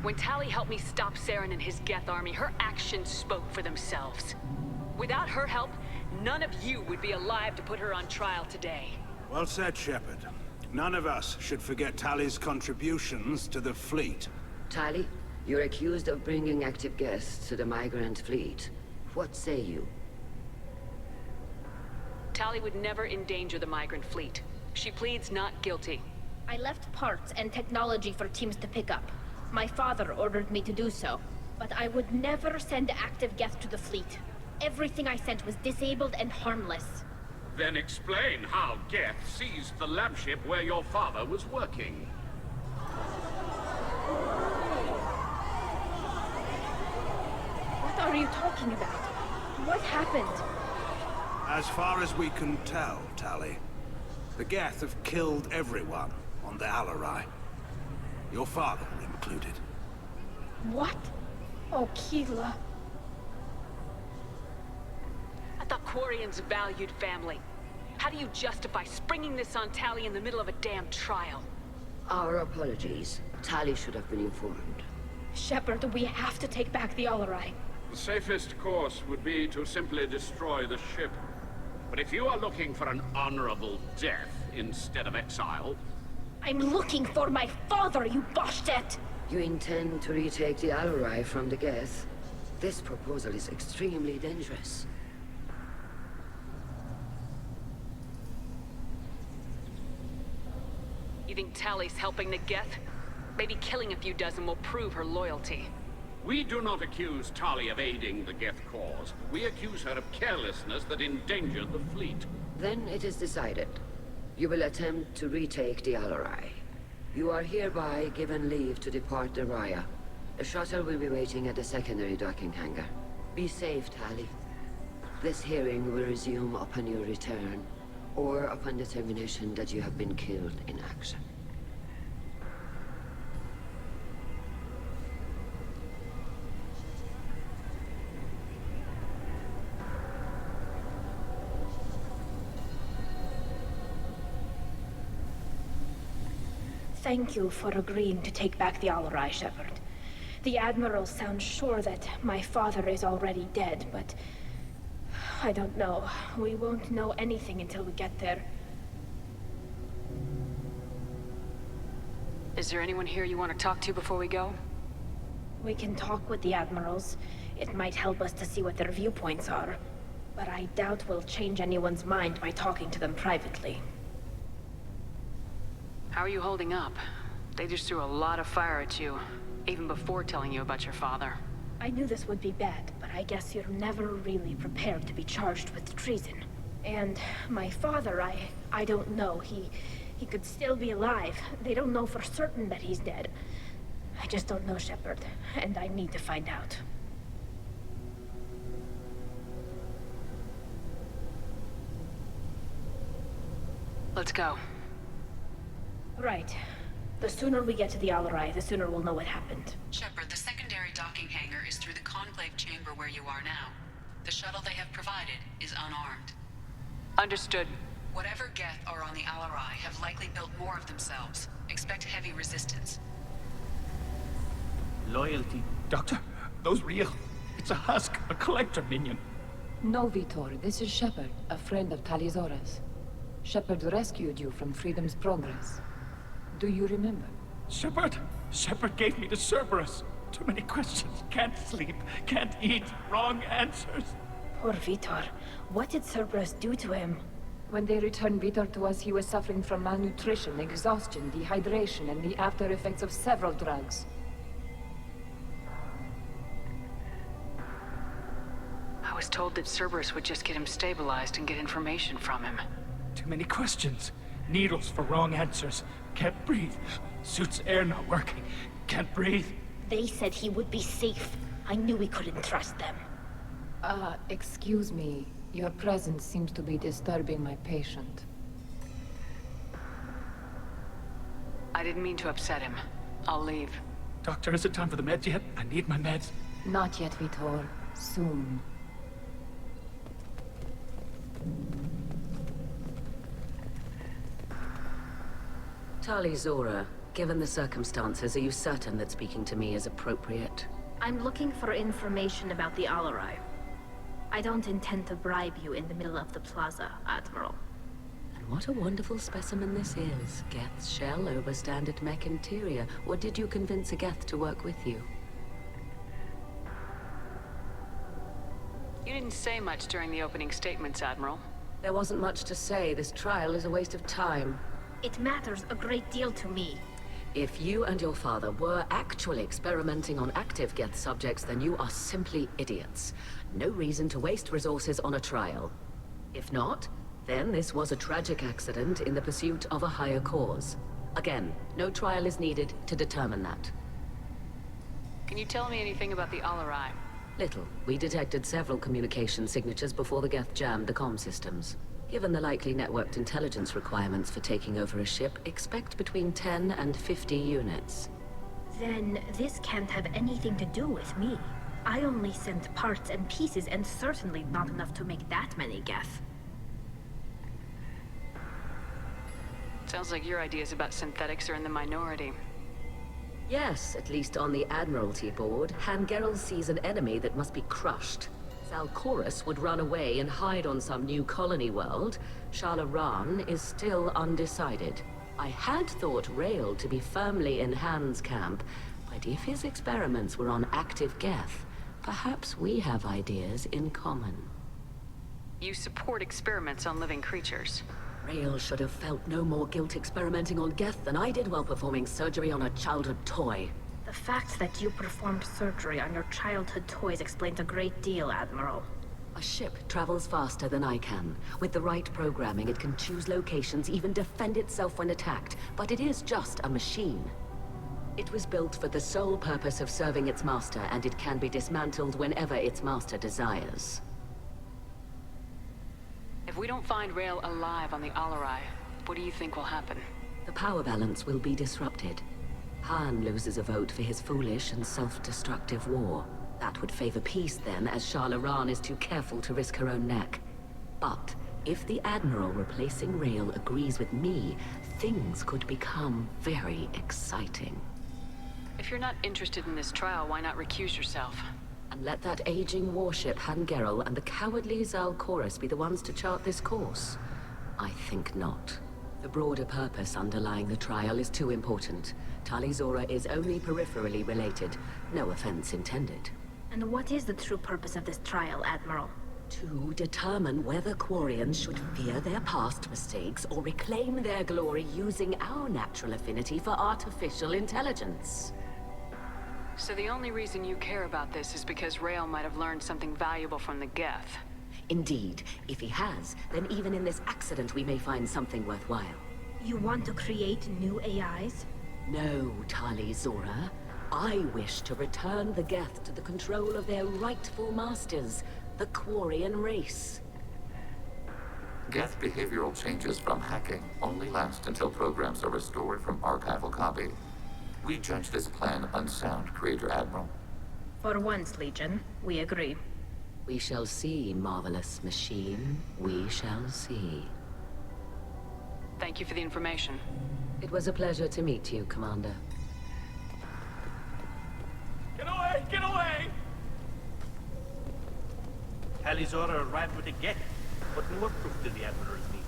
When Tali helped me stop Saren and his Geth army, her actions spoke for themselves. Without her help, none of you would be alive to put her on trial today. Well said, Shepard. None of us should forget Tali's contributions to the fleet. Tali, you're accused of bringing active Geth to the migrant fleet. What say you? Tali would never endanger the migrant fleet. She pleads not guilty. I left parts and technology for teams to pick up. My father ordered me to do so. But I would never send active Geth to the fleet. Everything I sent was disabled and harmless. Then explain how Geth seized the lab ship where your father was working. What are you talking about? What happened? As far as we can tell, Tali, the Geth have killed everyone on the Alarai. Your father included. What? Oh, Keela. I thought Quarians valued family. How do you justify springing this on Tali in the middle of a damn trial? Our apologies. Tali should have been informed. Shepard, we have to take back the Alarai. The safest course would be to simply destroy the ship. But if you are looking for an honorable death instead of exile... I'm looking for my father, you bastet! You intend to retake the Alarai from the Geth? This proposal is extremely dangerous. You think Tali's helping the Geth? Maybe killing a few dozen will prove her loyalty. We do not accuse Tali of aiding the Geth cause. We accuse her of carelessness that endangered the fleet. Then it is decided. You will attempt to retake the Alarai. You are hereby given leave to depart the Raya. A shuttle will be waiting at the secondary docking hangar. Be safe, Tali. This hearing will resume upon your return, or upon determination that you have been killed in action. Thank you for agreeing to take back the Alarai, Shepard. The Admiral sounds sure that my father is already dead, but... I don't know. We won't know anything until we get there. Is there anyone here you want to talk to before we go? We can talk with the admirals. It might help us to see what their viewpoints are. But I doubt we'll change anyone's mind by talking to them privately. How are you holding up? They just threw a lot of fire at you, even before telling you about your father. I knew this would be bad, but I guess you're never really prepared to be charged with treason. And my father, I don't know. He could still be alive. They don't know for certain that he's dead. I just don't know, Shepard, and I need to find out. Let's go. Right. The sooner we get to the Alarai, the sooner we'll know what happened. Shepard, the secondary docking hangar is through the conclave chamber where you are now. The shuttle they have provided is unarmed. Understood. Whatever Geth are on the Alarai have likely built more of themselves. Expect heavy resistance. Loyalty. Doctor, those real. It's a husk, a collector minion. No, Vitor. This is Shepard, a friend of Talizora's. Shepard rescued you from Freedom's Progress. Do you remember? Shepard gave me to Cerberus. Too many questions. Can't sleep, can't eat, wrong answers. Poor Vitor. What did Cerberus do to him? When they returned Vitor to us, he was suffering from malnutrition, exhaustion, dehydration, and the after effects of several drugs. I was told that Cerberus would just get him stabilized and get information from him. Too many questions. Needles for wrong answers. Can't breathe. Suit's air not working. Can't breathe. They said he would be safe. I knew we couldn't trust them. Excuse me. Your presence seems to be disturbing my patient. I didn't mean to upset him. I'll leave. Doctor, is it time for the meds yet? I need my meds. Not yet, Vitor. Soon. Tali-Zora, given the circumstances, are you certain that speaking to me is appropriate? I'm looking for information about the Alarai. I don't intend to bribe you in the middle of the plaza, Admiral. And what a wonderful specimen this is. Geth's shell over standard mech interior. Or did you convince a Geth to work with you? You didn't say much during the opening statements, Admiral. There wasn't much to say. This trial is a waste of time. It matters a great deal to me. If you and your father were actually experimenting on active Geth subjects, then you are simply idiots. No reason to waste resources on a trial. If not, then this was a tragic accident in the pursuit of a higher cause. Again, no trial is needed to determine that. Can you tell me anything about the Alarai? Little. We detected several communication signatures before the Geth jammed the comm systems. Given the likely networked intelligence requirements for taking over a ship, expect between 10 and 50 units. Then this can't have anything to do with me. I only sent parts and pieces, and certainly not enough to make that many Geth. Sounds like your ideas about synthetics are in the minority. Yes, at least on the Admiralty board, Hangerel sees an enemy that must be crushed. Zalcorus would run away and hide on some new colony world. Shalaran is still undecided. I had thought Rael to be firmly in Han's camp, but if his experiments were on active Geth, perhaps we have ideas in common. You support experiments on living creatures. Rael should have felt no more guilt experimenting on Geth than I did while performing surgery on a childhood toy. The fact that you performed surgery on your childhood toys explains a great deal, Admiral. A ship travels faster than I can. With the right programming, it can choose locations, even defend itself when attacked. But it is just a machine. It was built for the sole purpose of serving its master, and it can be dismantled whenever its master desires. If we don't find Rael alive on the Alarai, what do you think will happen? The power balance will be disrupted. Han loses a vote for his foolish and self-destructive war. That would favor peace then, as Shalaran is too careful to risk her own neck. But if the Admiral replacing Rael agrees with me, things could become very exciting. If you're not interested in this trial, why not recuse yourself? And let that aging warship Hangerel and the cowardly Zalcorus be the ones to chart this course? I think not. The broader purpose underlying the trial is too important. Tali Zora is only peripherally related. No offense intended. And what is the true purpose of this trial, Admiral? To determine whether Quarians should fear their past mistakes or reclaim their glory using our natural affinity for artificial intelligence. So the only reason you care about this is because Rael might have learned something valuable from the Geth. Indeed. If he has, then even in this accident we may find something worthwhile. You want to create new AIs? No, Tali Zora. I wish to return the Geth to the control of their rightful masters, the Quarian race. Geth behavioral changes from hacking only last until programs are restored from archival copy. We judge this plan unsound, Creator Admiral. For once, Legion, we agree. We shall see, marvelous machine. We shall see. Thank you for the information. It was a pleasure to meet you, Commander. Get away! Get away! Tali Zora arrived with a Geth. What more proof do the Admirals need?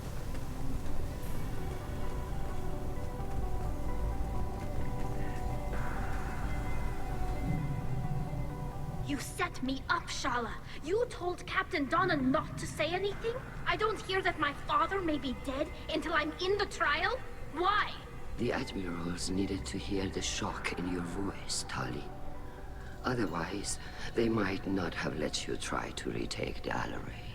You set me up, Shala. You told Captain Donna not to say anything? I don't hear that my father may be dead until I'm in the trial? Why? The Admirals needed to hear the shock in your voice, Tali. Otherwise, they might not have let you try to retake the Alaray.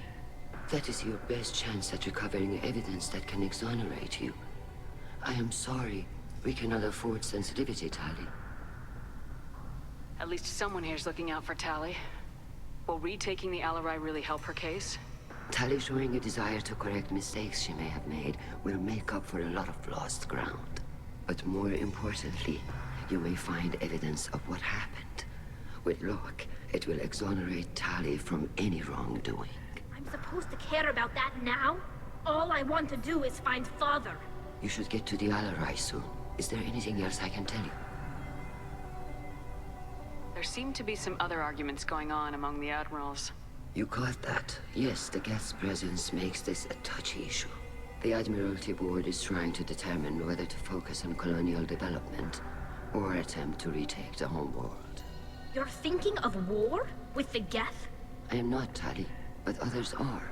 That is your best chance at recovering evidence that can exonerate you. I am sorry. We cannot afford sensitivity, Tali. At least someone here's looking out for Tali. Will retaking the Alarai really help her case? Tali showing a desire to correct mistakes she may have made will make up for a lot of lost ground. But more importantly, you may find evidence of what happened. With luck, it will exonerate Tali from any wrongdoing. I'm supposed to care about that now? All I want to do is find Father. You should get to the Alarai soon. Is there anything else I can tell you? There seem to be some other arguments going on among the Admirals. You caught that. Yes, the Geth's presence makes this a touchy issue. The Admiralty Board is trying to determine whether to focus on colonial development or attempt to retake the homeworld. You're thinking of war? With the Geth? I am not, Tali, but others are.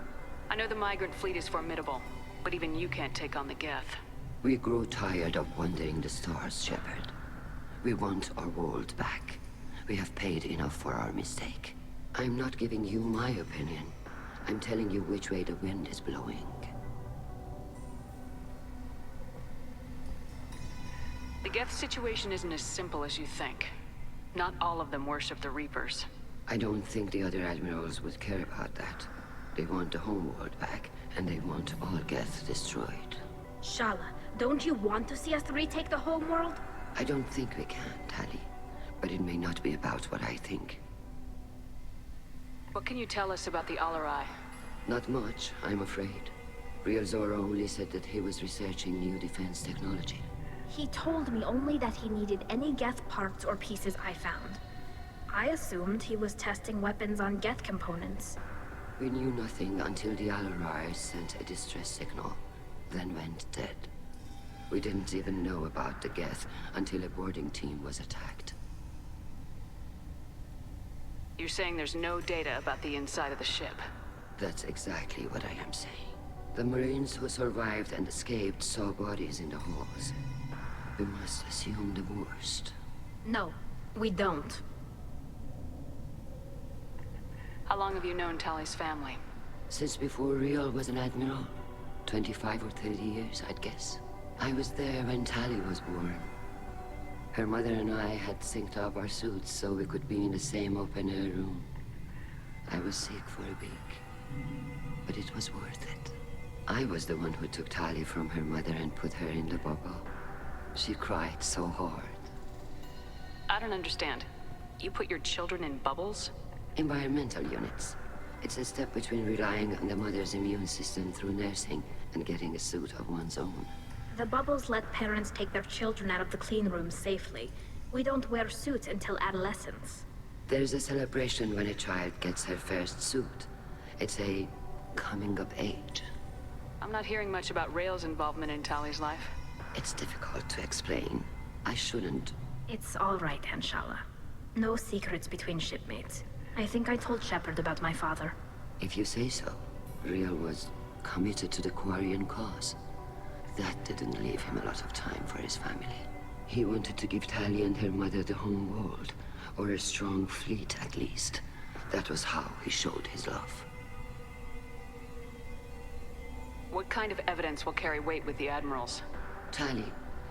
I know the migrant fleet is formidable, but even you can't take on the Geth. We grow tired of wandering the stars, Shepard. We want our world back. We have paid enough for our mistake. I'm not giving you my opinion. I'm telling you which way the wind is blowing. The Geth situation isn't as simple as you think. Not all of them worship the Reapers. I don't think the other Admirals would care about that. They want the homeworld back, and they want all Geth destroyed. Shala, don't you want to see us retake the homeworld? I don't think we can, Tali. But it may not be about what I think. What can you tell us about the Alarai? Not much, I'm afraid. Real Zora only said that he was researching new defense technology. He told me only that he needed any Geth parts or pieces I found. I assumed he was testing weapons on Geth components. We knew nothing until the Alarai sent a distress signal, then went dead. We didn't even know about the Geth until a boarding team was attacked. You're saying there's no data about the inside of the ship? That's exactly what I am saying. The Marines who survived and escaped saw bodies in the halls. We must assume the worst. No, we don't. How long have you known Tali's family? Since before Real was an Admiral. 25 or 30 years, I'd guess. I was there when Tali was born. Her mother and I had synced up our suits so we could be in the same open-air room. I was sick for a week, but it was worth it. I was the one who took Tali from her mother and put her in the bubble. She cried so hard. I don't understand. You put your children in bubbles? Environmental units. It's a step between relying on the mother's immune system through nursing and getting a suit of one's own. The bubbles let parents take their children out of the clean rooms safely. We don't wear suits until adolescence. There's a celebration when a child gets her first suit. It's a coming of age. I'm not hearing much about Rail's involvement in Tali's life. It's difficult to explain. I shouldn't. It's all right, Anshala. No secrets between shipmates. I think I told Shepard about my father. If you say so. Rail was committed to the Quarian cause. That didn't leave him a lot of time for his family. He wanted to give Tali and her mother the home world, or a strong fleet at least. That was how he showed his love. What kind of evidence will carry weight with the Admirals? Tali,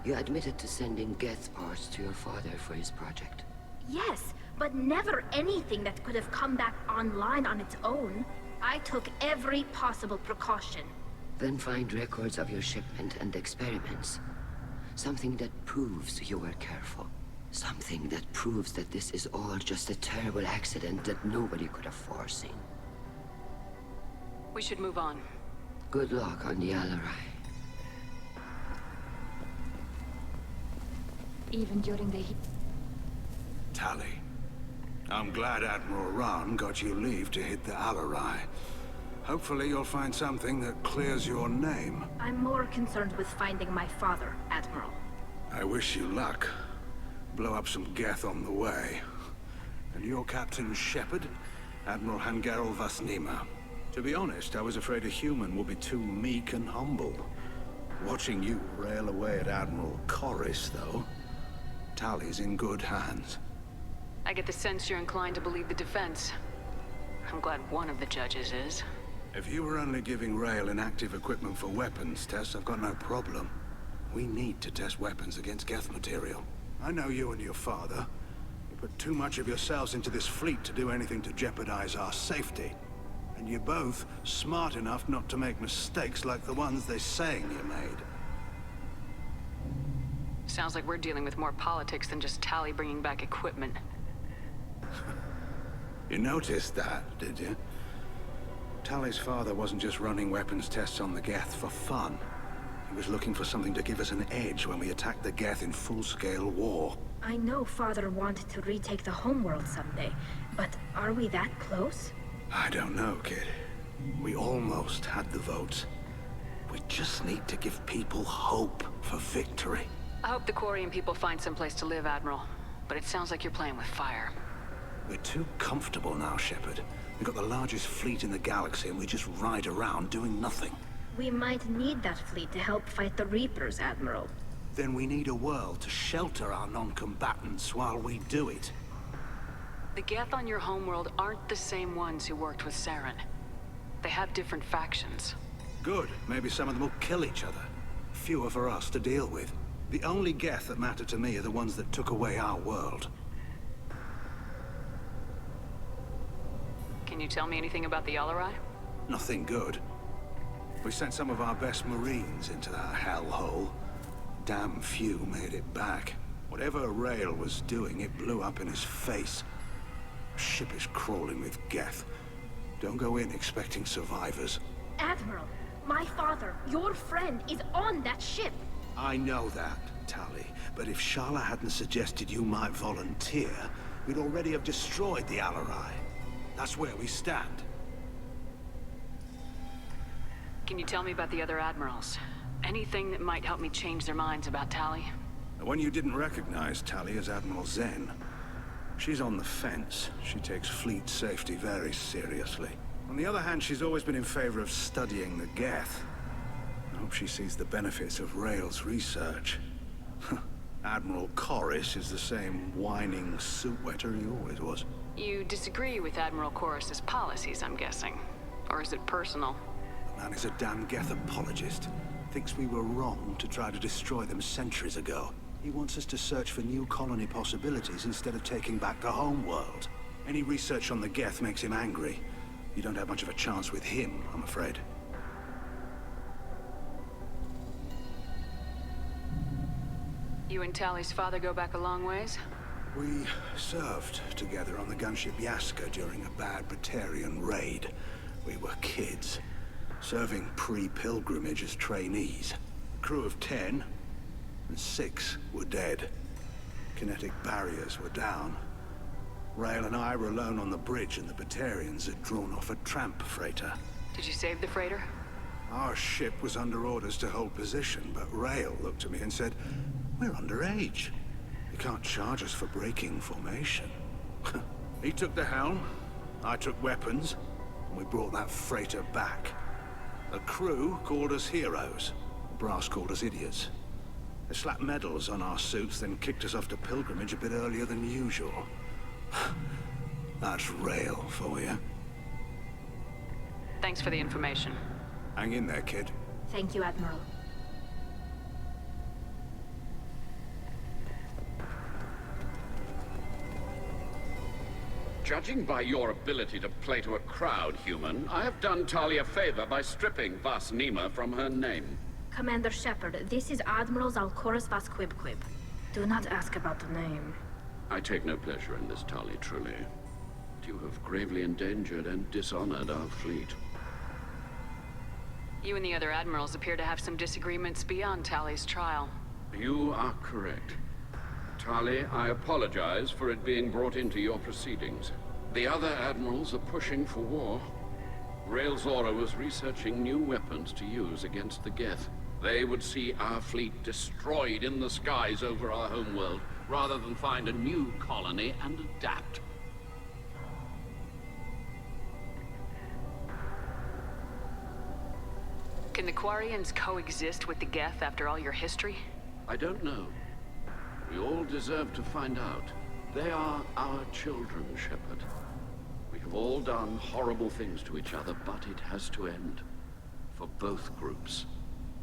you admitted to sending Geth parts to your father for his project. Yes, but never anything that could have come back online on its own. I took every possible precaution. Then find records of your shipment and experiments. Something that proves you were careful. Something that proves that this is all just a terrible accident that nobody could have foreseen. We should move on. Good luck on the Alarai. Even during the heat. Tali, I'm glad Admiral Rahn got you leave to hit the Alarai. Hopefully you'll find something that clears your name. I'm more concerned with finding my father, Admiral. I wish you luck. Blow up some Geth on the way. And your Captain Shepard? Admiral Hangarel Vasnima. To be honest, I was afraid a human would be too meek and humble. Watching you rail away at Admiral Corris, though, Tali's in good hands. I get the sense you're inclined to believe the defense. I'm glad one of the judges is. If you were only giving Rail inactive equipment for weapons tests, I've got no problem. We need to test weapons against Geth material. I know you and your father. You put too much of yourselves into this fleet to do anything to jeopardize our safety. And you're both smart enough not to make mistakes like the ones they're saying you made. Sounds like we're dealing with more politics than just Tali bringing back equipment. You noticed that, did you? Tali's father wasn't just running weapons tests on the Geth for fun. He was looking for something to give us an edge when we attacked the Geth in full-scale war. I know Father wanted to retake the homeworld someday, but are we that close? I don't know, kid. We almost had the votes. We just need to give people hope for victory. I hope the Quarian people find someplace to live, Admiral. But it sounds like you're playing with fire. We're too comfortable now, Shepard. We've got the largest fleet in the galaxy and we just ride around doing nothing. We might need that fleet to help fight the Reapers, Admiral. Then we need a world to shelter our non-combatants while we do it. The Geth on your homeworld aren't the same ones who worked with Saren. They have different factions. Good. Maybe some of them will kill each other. Fewer for us to deal with. The only Geth that matter to me are the ones that took away our world. Can you tell me anything about the Alarai? Nothing good. We sent some of our best Marines into that hellhole. Damn few made it back. Whatever Rail was doing, it blew up in his face. Our ship is crawling with Geth. Don't go in expecting survivors. Admiral, my father, your friend, is on that ship. I know that, Tali. But if Shala hadn't suggested you might volunteer, we'd already have destroyed the Alarai. That's where we stand. Can you tell me about the other admirals? Anything that might help me change their minds about Tali? The one you didn't recognize, Tali, is Admiral Zen. She's on the fence. She takes fleet safety very seriously. On the other hand, she's always been in favor of studying the Geth. I hope she sees the benefits of Rail's research. Admiral Corris is the same whining suit-wetter he always was. You disagree with Admiral Corris's policies, I'm guessing. Or is it personal? The man is a damn Geth apologist. Thinks we were wrong to try to destroy them centuries ago. He wants us to search for new colony possibilities instead of taking back the homeworld. Any research on the Geth makes him angry. You don't have much of a chance with him, I'm afraid. You and Tali's father go back a long ways? We served together on the gunship Yaska during a bad Batarian raid. We were kids, serving pre-pilgrimage as trainees. A crew of 10, and 6 were dead. Kinetic barriers were down. Rail and I were alone on the bridge, and the Batarians had drawn off a tramp freighter. Did you save the freighter? Our ship was under orders to hold position, but Rail looked at me and said, "We're underage. You can't charge us for breaking formation." He took the helm, I took weapons, and we brought that freighter back. The crew called us heroes. The brass called us idiots. They slapped medals on our suits, then kicked us off to pilgrimage a bit earlier than usual. That's Rail for you. Thanks for the information. Hang in there, kid. Thank you, Admiral. Judging by your ability to play to a crowd, human, I have done Tali a favor by stripping Vas Nima from her name. Commander Shepard, this is Admiral Zalkoris Vas Quib. Do not ask about the name. I take no pleasure in this, Tali, truly. But you have gravely endangered and dishonored our fleet. You and the other admirals appear to have some disagreements beyond Tali's trial. You are correct. Tali, I apologize for it being brought into your proceedings. The other admirals are pushing for war. Rail Zora was researching new weapons to use against the Geth. They would see our fleet destroyed in the skies over our homeworld, rather than find a new colony and adapt. Can the Quarians coexist with the Geth after all your history? I don't know. We all deserve to find out. They are our children, Shepard. We have all done horrible things to each other, but it has to end. For both groups.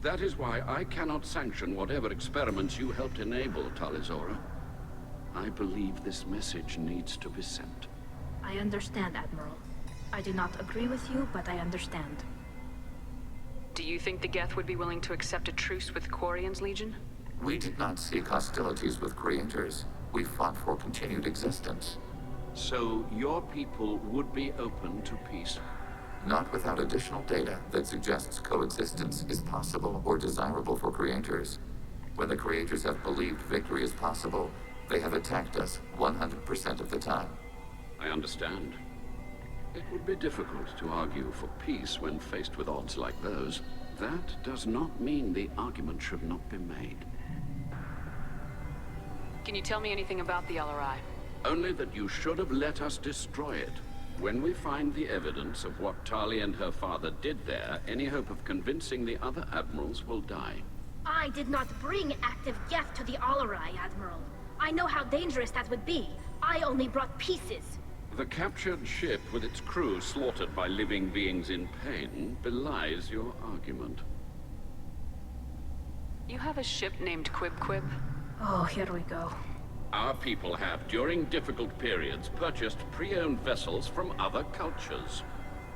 That is why I cannot sanction whatever experiments you helped enable, Talizora. I believe this message needs to be sent. I understand, Admiral. I do not agree with you, but I understand. Do you think the Geth would be willing to accept a truce with Quarians, Legion? We did not seek hostilities with creators. We fought for continued existence. So your people would be open to peace? Not without additional data that suggests coexistence is possible or desirable for creators. When the creators have believed victory is possible, they have attacked us 100% of the time. I understand. It would be difficult to argue for peace when faced with odds like those. That does not mean the argument should not be made. Can you tell me anything about the LRI? Only that you should have let us destroy it. When we find the evidence of what Tali and her father did there, any hope of convincing the other admirals will die. I did not bring active Geth to the Alarai, Admiral. I know how dangerous that would be. I only brought pieces. The captured ship with its crew slaughtered by living beings in pain belies your argument. You have a ship named Quib? Oh, here we go. Our people have, during difficult periods, purchased pre-owned vessels from other cultures.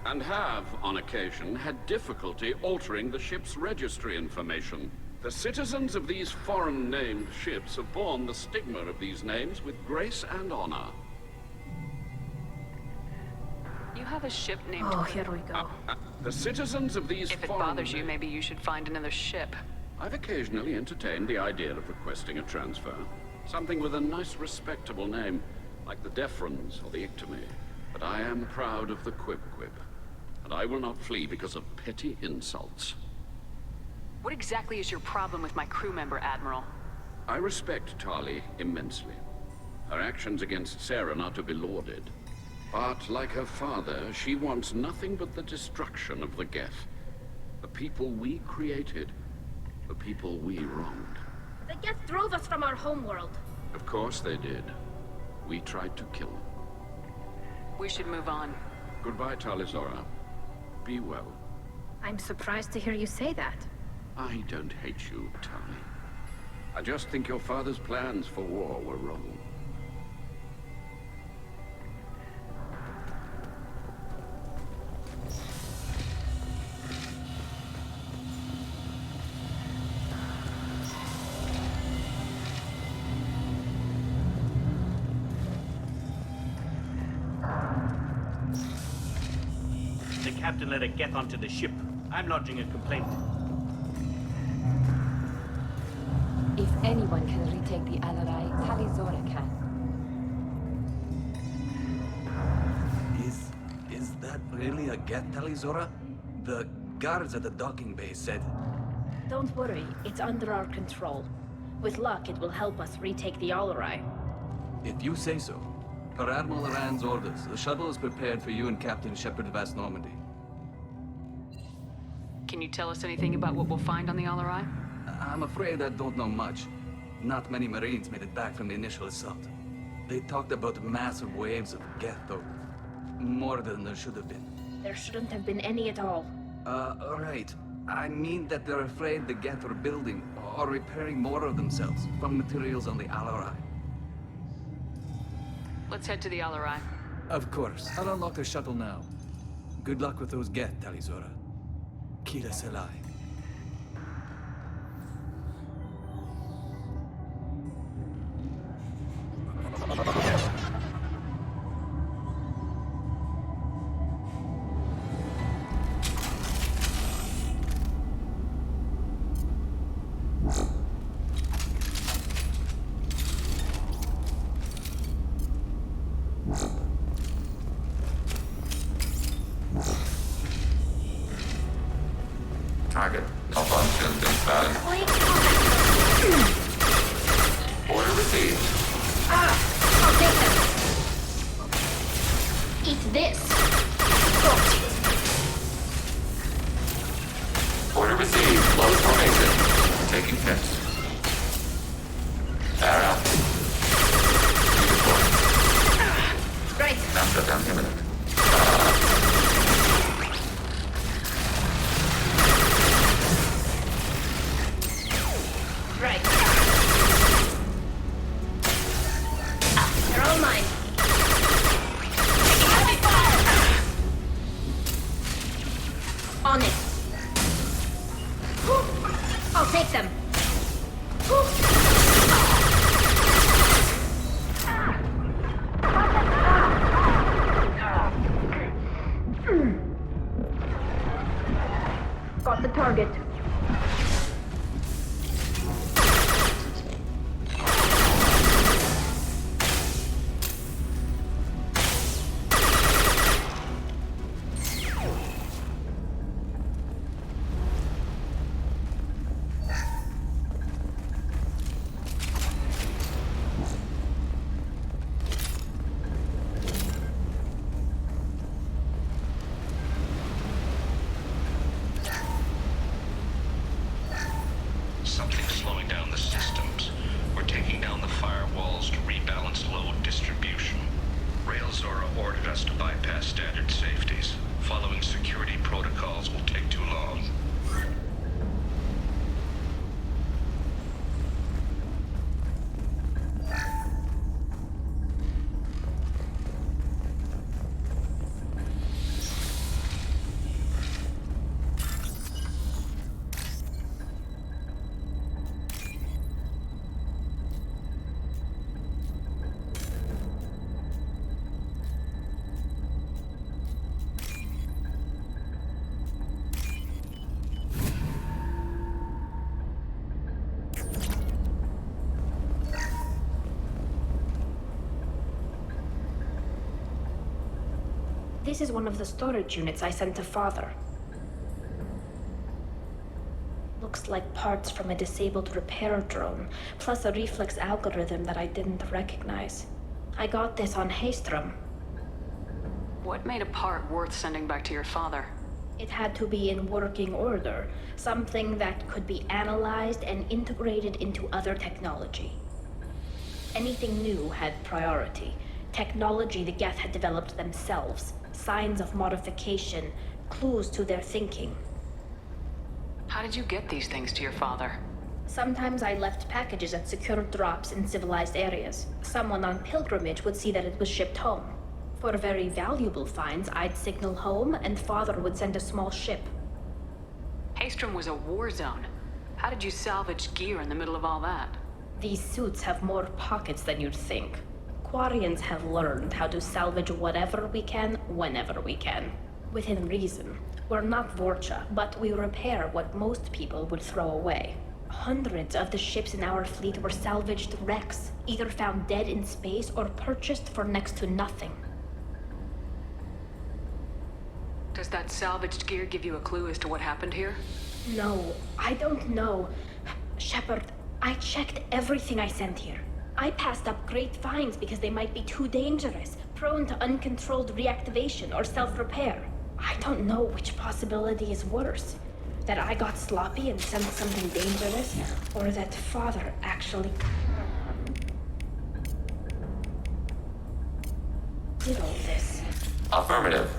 And have, on occasion, had difficulty altering the ship's registry information. The citizens of these foreign-named ships have borne the stigma of these names with grace and honor. You have a ship named Oh, Quib. here we go. The citizens of these If it bothers you, maybe you should find another ship. I've occasionally entertained the idea of requesting a transfer. Something with a nice, respectable name, like the Defrons or the Ictomy. But I am proud of the Quib, and I will not flee because of petty insults. What exactly is your problem with my crew member, Admiral? I respect Tali immensely. Her actions against Saren are to be lauded. But, like her father, she wants nothing but the destruction of the Geth. The people we created, the people we wronged. The Geth drove us from our homeworld. Of course they did. We tried to kill them. We should move on. Goodbye, Talizora. Be well. I'm surprised to hear you say that. I don't hate you, Tali. I just think your father's plans for war were wrong. The captain let a Geth onto the ship. I'm lodging a complaint. If anyone can retake the Alarai, Talizora can. Is that really a Geth, Talizora? The guards at the docking bay said... Don't worry, it's under our control. With luck, it will help us retake the Allrai. If you say so. Per Admiral Rand's orders, the shuttle is prepared for you and Captain Shepard Vast Normandy. Can you tell us anything about what we'll find on the Allrai? I'm afraid I don't know much. Not many Marines made it back from the initial assault. They talked about massive waves of Geth, though. More than there should have been. There shouldn't have been any at all. Right. I mean that they're afraid the Geth are building or repairing more of themselves from materials on the Allrai. Let's head to the Allrai. Of course. I'll unlock the shuttle now. Good luck with those Geth, Talizora. Kila Selai. Target malfunctions inside. Order received. I'll take them. Eat this. Order received. Close formation. Taking hits. Arrow. Right. Now shut down imminent. Right. They're all mine. Heavy fire! On it. I'll take them. Got the target. Something's slowing down the systems. We're taking down the firewalls to rebalance load distribution. Railzora ordered us to bypass standard safeties. Following security protocols will take too long. This is one of the storage units I sent to Father. Looks like parts from a disabled repair drone, plus a reflex algorithm that I didn't recognize. I got this on Haystrom. What made a part worth sending back to your father? It had to be in working order, something that could be analyzed and integrated into other technology. Anything new had priority. Technology the Geth had developed themselves, signs of modification, clues to their thinking. How did you get these things to your father? Sometimes I left packages at secure drops in civilized areas. Someone on pilgrimage would see that it was shipped home. For very valuable finds, I'd signal home, and Father would send a small ship. Haystrom was a war zone. How did you salvage gear in the middle of all that? These suits have more pockets than you'd think. Quarians have learned how to salvage whatever we can, whenever we can. Within reason. We're not Vorcha, but we repair what most people would throw away. Hundreds of the ships in our fleet were salvaged wrecks, either found dead in space or purchased for next to nothing. To Does that salvaged gear give you a clue as to what happened here? No, I don't know. Shepard, I checked everything I sent here. I passed up great finds because they might be too dangerous, prone to uncontrolled reactivation or self-repair. I don't know which possibility is worse. That I got sloppy and sent something dangerous, or that Father actually did all this. Affirmative.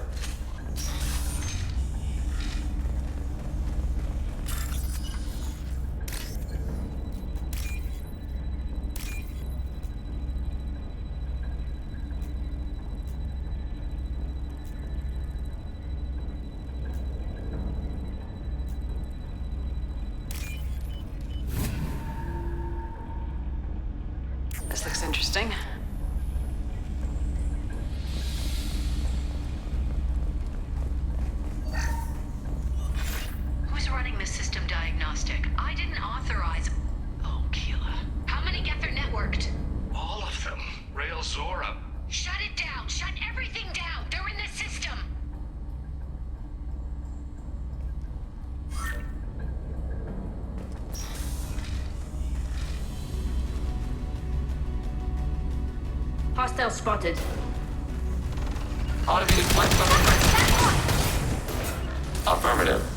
This looks interesting. Who's running the system diagnostic? I didn't authorize... Oh, Keela. How many Geth are networked? All of them. Rail Zora. Shut it down! Shut everything down! They're in the system! Hostile spotted. Automated flight cover. Affirmative.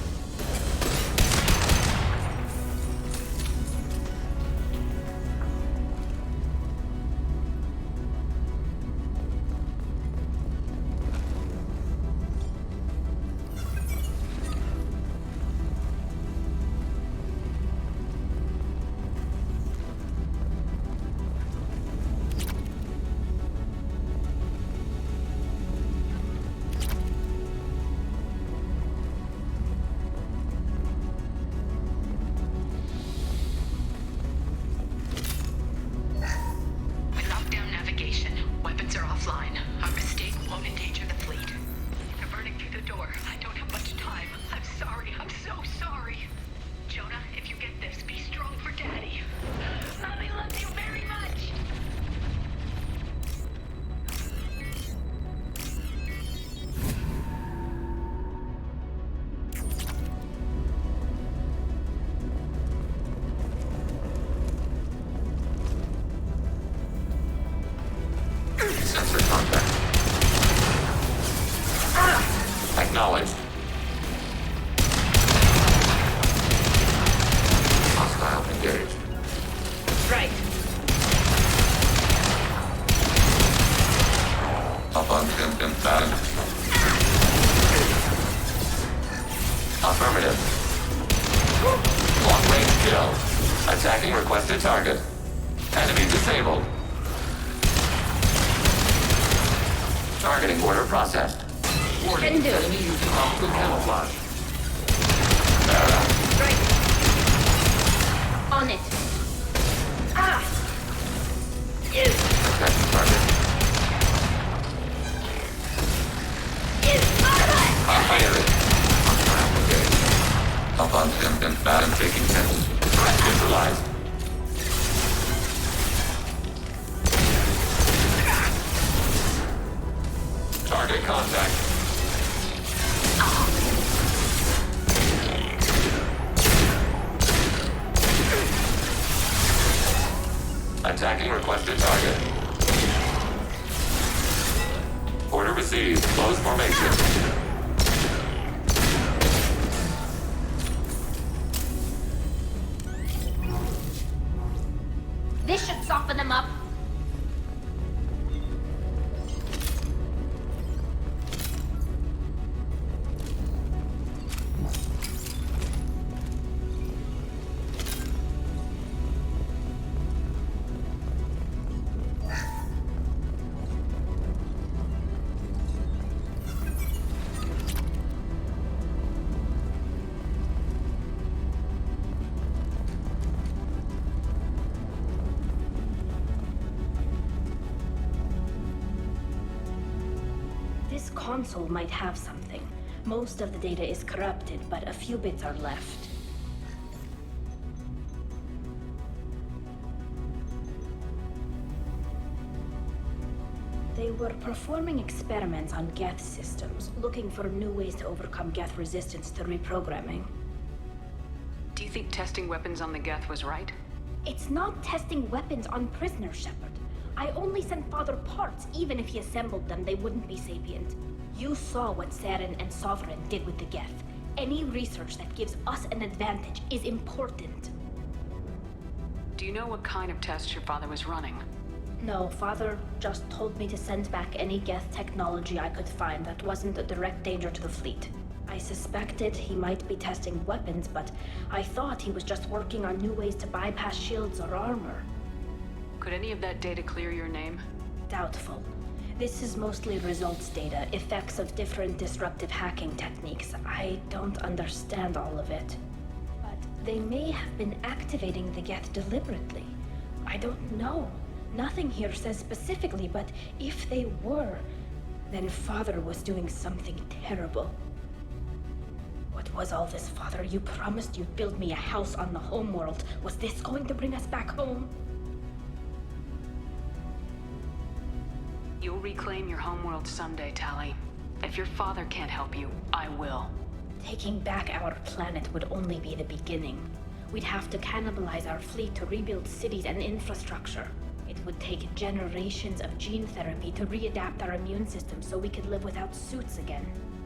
We locked down navigation. Weapons are offline. Our mistake won't endanger the fleet. They're burning through the door. I don't have much time. I'm sorry. I'm so sorry. Jonah, if you get this, be strong for Daddy. Mommy loves you very much. Sensor contact. Acknowledged. Hostile engaged. Right. Abundant imbalance. Affirmative. Long-range kill. Attacking requested target. Enemy disabled. Targeting order processed. Warning, Can do. enemy using optical camouflage. Right. On it. Ah! Protect target. Fire it. Abundant imbalance taking sense. Threat neutralized. Target contact. Attacking requested target. Order received. Close formation. This should soften them up. This console might have something. Most of the data is corrupted, but a few bits are left. They were performing experiments on Geth systems, looking for new ways to overcome Geth resistance to reprogramming. Do you think testing weapons on the Geth was right? It's not testing weapons on prisoners, Shepard. I only sent Father parts. Even if he assembled them, they wouldn't be sapient. You saw what Saren and Sovereign did with the Geth. Any research that gives us an advantage is important. Do you know what kind of tests your father was running? No, Father just told me to send back any Geth technology I could find that wasn't a direct danger to the fleet. I suspected he might be testing weapons, but I thought he was just working on new ways to bypass shields or armor. Could any of that data clear your name? Doubtful. This is mostly results data, effects of different disruptive hacking techniques. I don't understand all of it. But they may have been activating the Geth deliberately. I don't know. Nothing here says specifically, but if they were, then Father was doing something terrible. What was all this, Father? You promised you'd build me a house on the homeworld. Was this going to bring us back home? You'll reclaim your homeworld someday, Tali. If your father can't help you, I will. Taking back our planet would only be the beginning. We'd have to cannibalize our fleet to rebuild cities and infrastructure. It would take generations of gene therapy to readapt our immune system so we could live without suits again.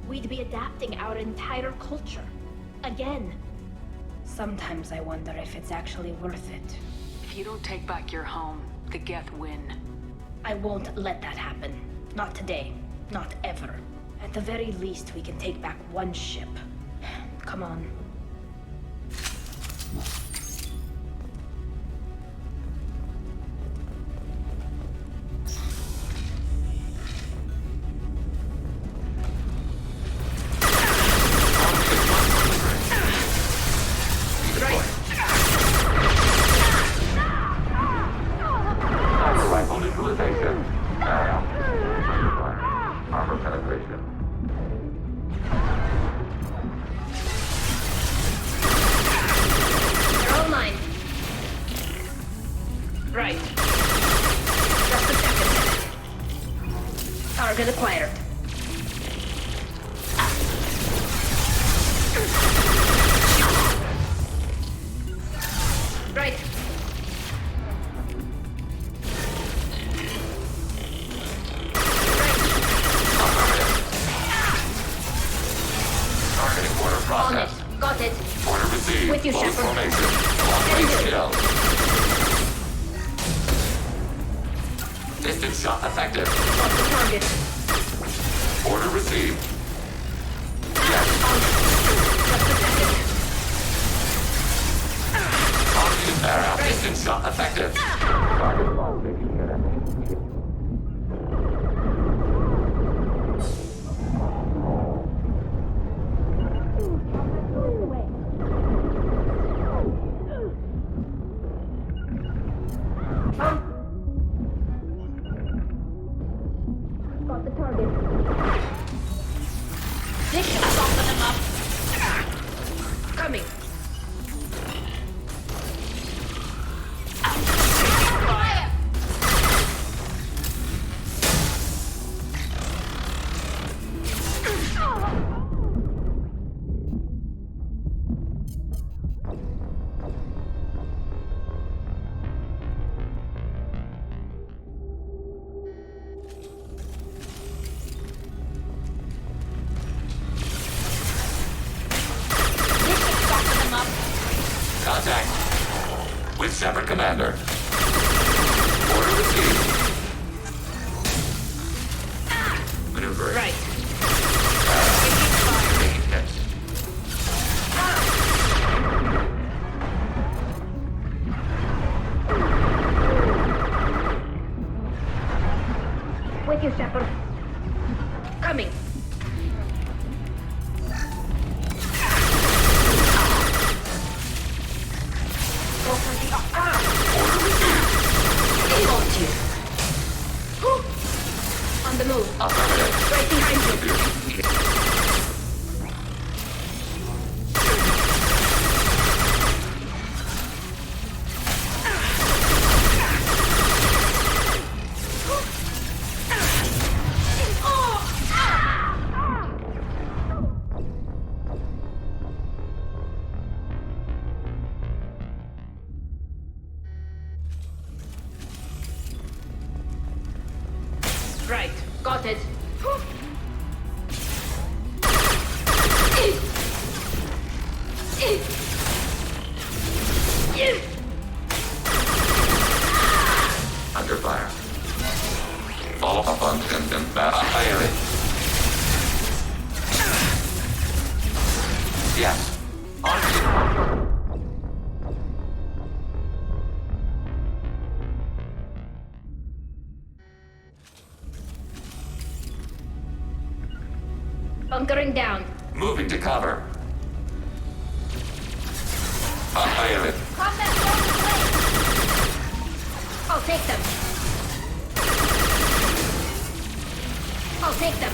We'd be adapting our entire culture. Again. Sometimes I wonder if it's actually worth it. If you don't take back your home, the Geth win. I won't let that happen. Not today. Not ever. At the very least, we can take back one ship. Come on. Target acquired. Right. Targeting order process. On it. Got it. Order received. With you, Close Shepard. formation. Long-range kill. Distance shot effective. Got the target. Order received. Yes. Just a second. Positive arrow. Distance shot effective. Target bomb making it. Got the target. This should soften them up. Coming. Fire! Contact. With Shepard Commander. Order received. Maneuvering. Right. Taking hits. With you, Shepard. Coming. Go for the Order received. They got you. On the move. Affirmative. Right behind you. Right, got it. Under fire. Follow up on Sentinel. Fire it. Yes. On. Bunkering down. Moving to cover. Fire it. Combat drones away. I'll take them. I'll take them.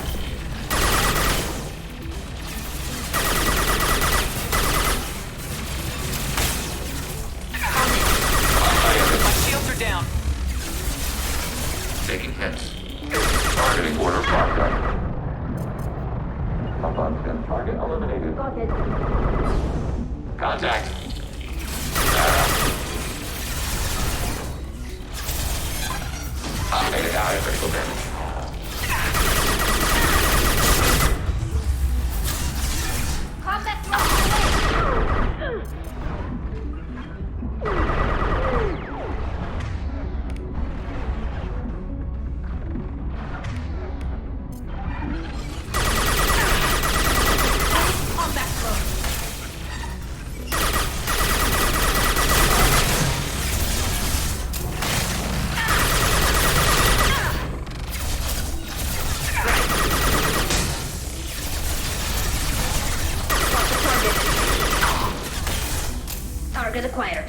My shields are down. Taking hits. Targeting order progress. Up on 10 target eliminated. Got it. Contact. I made it out of critical damage. Combat drones away. Target acquired.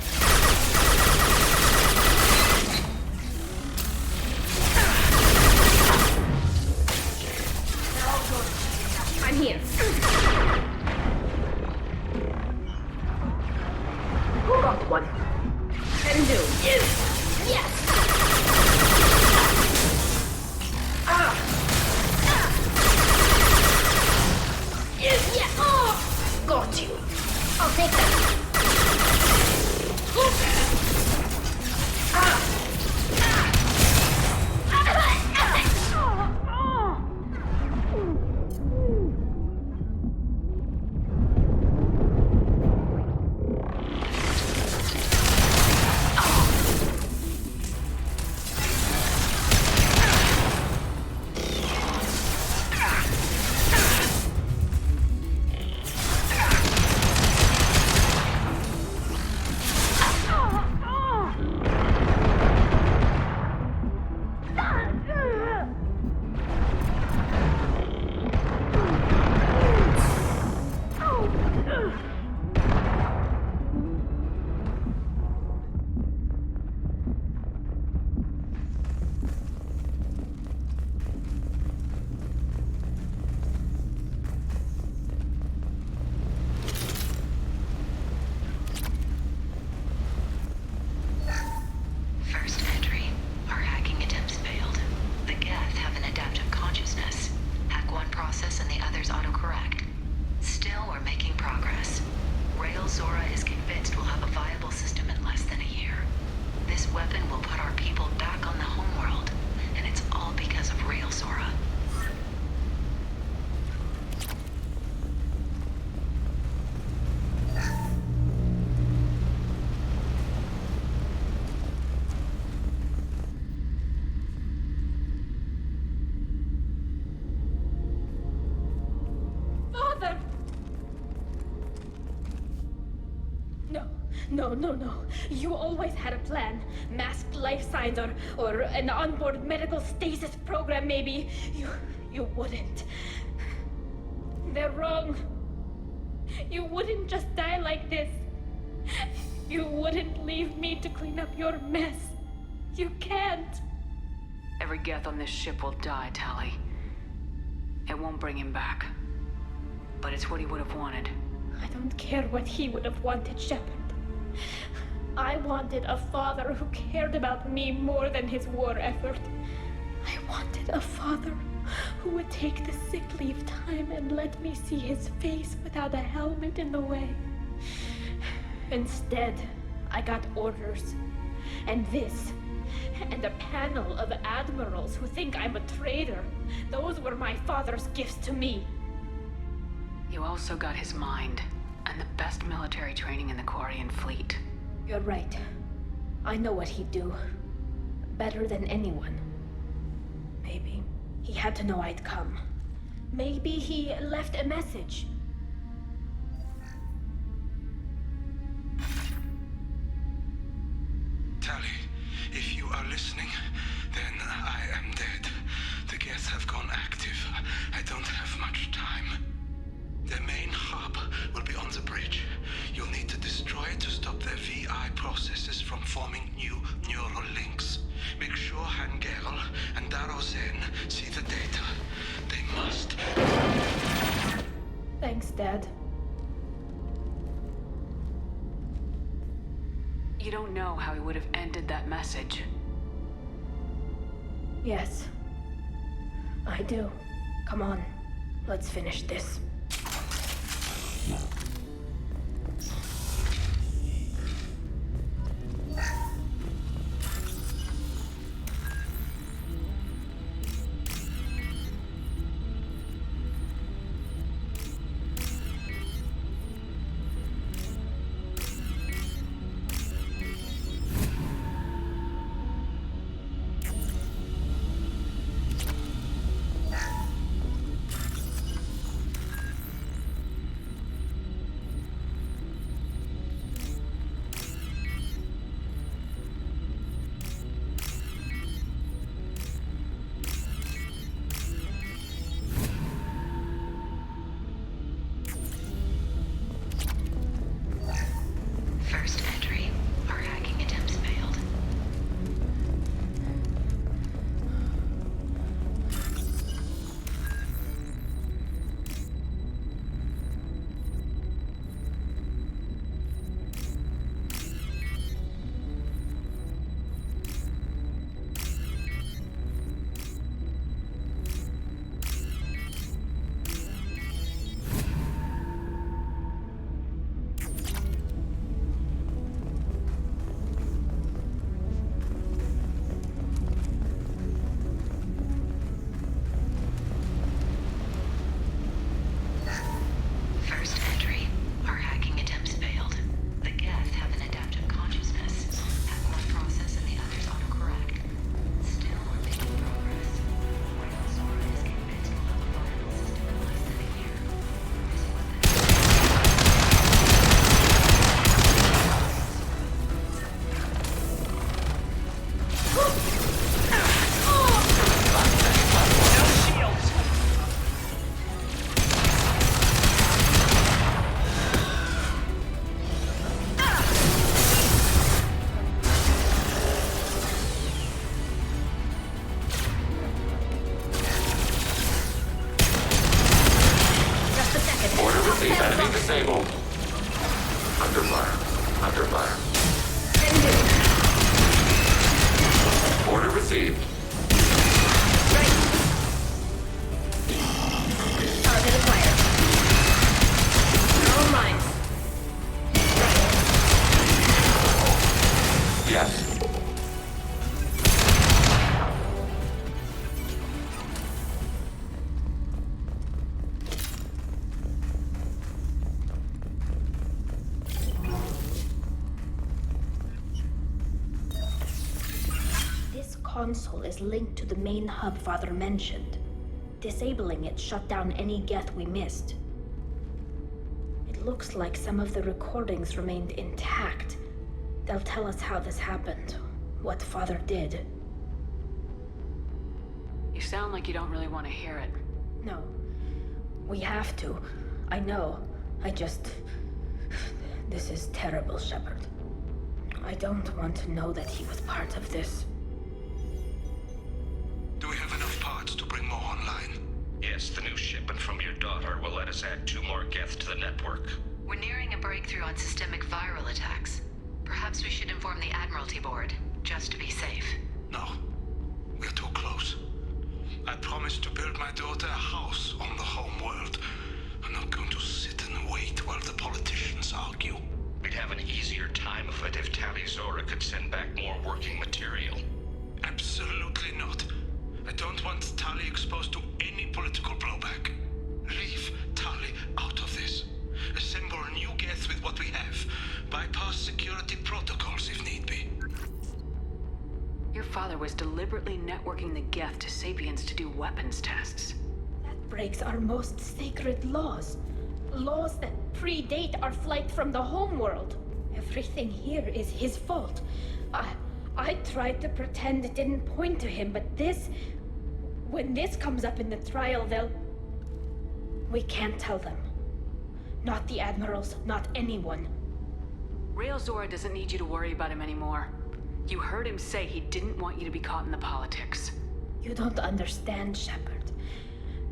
I'm here. Who got one? Can do. Yes. Yeah. Oh. Got you. I'll take that. First entry. Our hacking attempts failed. The Geth have an adaptive consciousness. Hack one process and the others autocorrect. Still, we're making progress. Rail Zora is convinced we'll have a viable system in less than a year. This weapon will put our people back on the homeworld, and it's all because of Rail Zora. Father! No. You always had a plan. Masked life signs or an onboard medical stasis program, maybe. You wouldn't. They're wrong. You wouldn't just die like this. You wouldn't leave me to clean up your mess. You can't. Every Geth on this ship will die, Tali. It won't bring him back. But it's what he would have wanted. I don't care what he would have wanted, Shepard. I wanted a father who cared about me more than his war effort. I wanted a father who would take the sick leave time and let me see his face without a helmet in the way. Instead, I got orders. And this and a panel of admirals who think I'm a traitor. Those were my father's gifts to me. You also got his mind, and the best military training in the Quarian fleet. You're right. I know what he'd do. Better than anyone. Maybe he had to know I'd come. Maybe he left a message. Tali, if you are listening, then I am dead. The Geth have gone active. I don't have much time. Their main hub will be on the bridge. You'll need to destroy it to stop their VI processes from forming new neural links. Make sure Hangel and Daro Zen see the data. They must. Thanks, Dad. You don't know how he would have ended that message. Yes. I do. Come on. Let's finish this. First entry. Our hacking attempts failed. First entry. Our hacking attempts failed. The Geth have an adaptive consciousness. Have one process and the others autocorrect. Still, we're making progress. Royal Zora is convinced we'll have a viable system in less than a year. This weapon... Order received. Enemy disabled. Under fire. Under fire. Order received. Target acquired. All mine. Yes. This console is linked to the main hub Father mentioned. Disabling it shut down any Geth we missed. It looks like some of the recordings remained intact. They'll tell us how this happened, what Father did. You sound like you don't really want to hear it. No. We have to. I know. I just... This is terrible, Shepard. I don't want to know that he was part of this. Do we have enough parts to bring more online? Yes, the new shipment from your daughter will let us add 2 more Geth to the network. We're nearing a breakthrough on systemic viral attacks. Perhaps we should inform the Admiralty Board, just to be safe. No. We're too close. I promised to build my daughter a house on the home world. I'm not going to sit and wait while the politicians argue. We'd have an easier time of it if Tali Zora could send back more working material. Absolutely. father was deliberately networking the Geth to Sapiens to do weapons tests. That breaks our most sacred laws. Laws that predate our flight from the homeworld. Everything here is his fault. I tried to pretend it didn't point to him, but when this comes up in the trial, we can't tell them. Not the admirals, not anyone. Rael Zora doesn't need you to worry about him anymore. You heard him say he didn't want you to be caught in the politics. You don't understand, Shepard.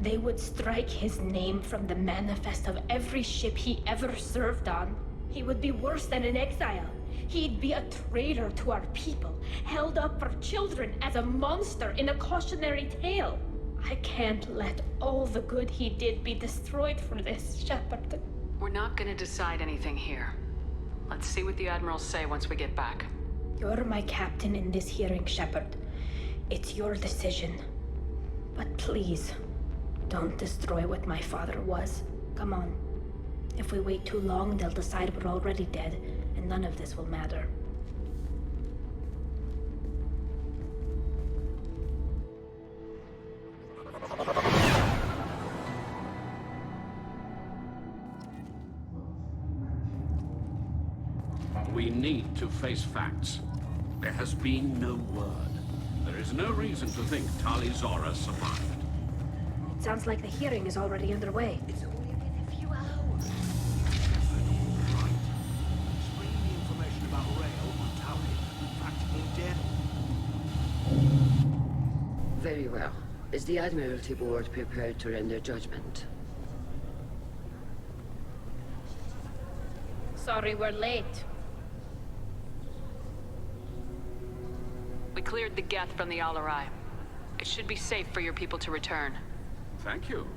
They would strike his name from the manifest of every ship he ever served on. He would be worse than an exile. He'd be a traitor to our people, held up for children as a monster in a cautionary tale. I can't let all the good he did be destroyed for this, Shepard. We're not gonna decide anything here. Let's see what the admirals say once we get back. You're my captain in this hearing, Shepard. It's your decision. But please, don't destroy what my father was. Come on. If we wait too long, they'll decide we're already dead, and none of this will matter. We need to face facts. There has been no word. There is no reason to think Tali Zora survived. It sounds like the hearing is already underway. It's only been a few hours. Explain the information about Rael on Tali. Practically dead. Very well. Is the Admiralty Board prepared to render judgment? Sorry we're late. We cleared the Geth from the Alarai. It should be safe for your people to return. Thank you.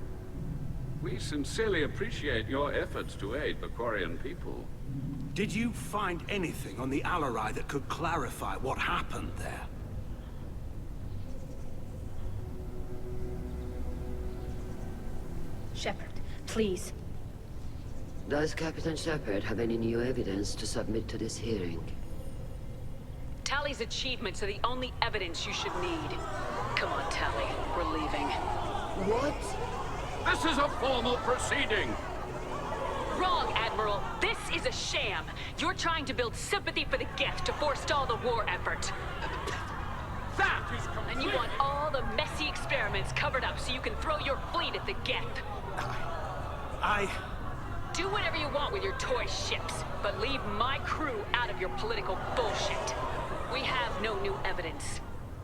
We sincerely appreciate your efforts to aid the Quarian people. Did you find anything on the Alarai that could clarify what happened there? Shepard, please. Does Captain Shepard have any new evidence to submit to this hearing? Tali's achievements are the only evidence you should need. Come on, Tali. We're leaving. What? This is a formal proceeding! Wrong, Admiral. This is a sham. You're trying to build sympathy for the Geth to forestall the war effort. That is complete! And you want all the messy experiments covered up so you can throw your fleet at the Geth. Do whatever you want with your toy ships, but leave my crew out of your political bullshit. We have no new evidence.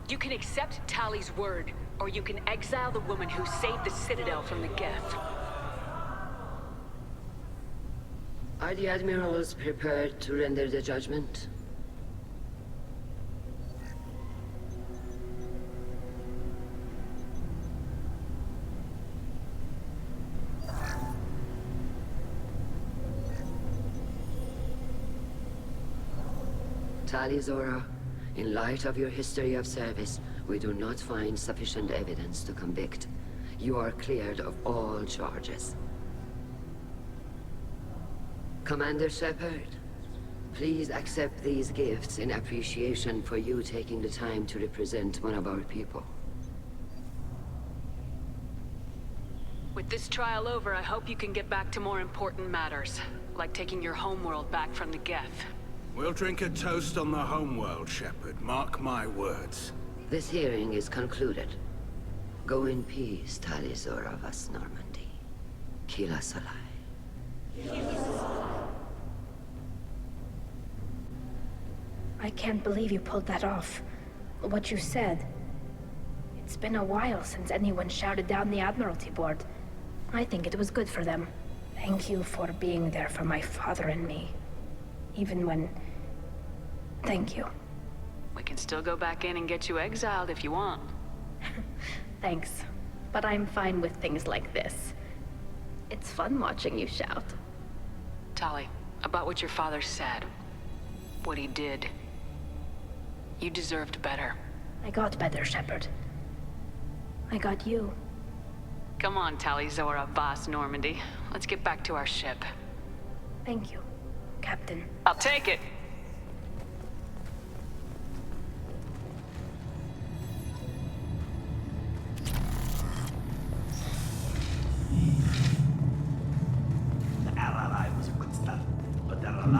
You can accept Tali's word, or you can exile the woman who saved the Citadel from the Geth. Are the Admirals prepared to render the judgment? Tali Zora, in light of your history of service, we do not find sufficient evidence to convict. You are cleared of all charges. Commander Shepard, please accept these gifts in appreciation for you taking the time to represent one of our people. With this trial over, I hope you can get back to more important matters, like taking your homeworld back from the Geth. We'll drink a toast on the homeworld, Shepard. Mark my words. This hearing is concluded. Go in peace, Tali Zora vas Normandy. Kila Solai. I can't believe you pulled that off. What you said. It's been a while since anyone shouted down the Admiralty Board. I think it was good for them. Thank you for being there for my father and me. Even when... Thank you. We can still go back in and get you exiled if you want. Thanks. But I'm fine with things like this. It's fun watching you shout. Tali, about what your father said. What he did. You deserved better. I got better, Shepard. I got you. Come on, Tali Zora vas Normandy. Let's get back to our ship. Thank you, Captain. I'll take it.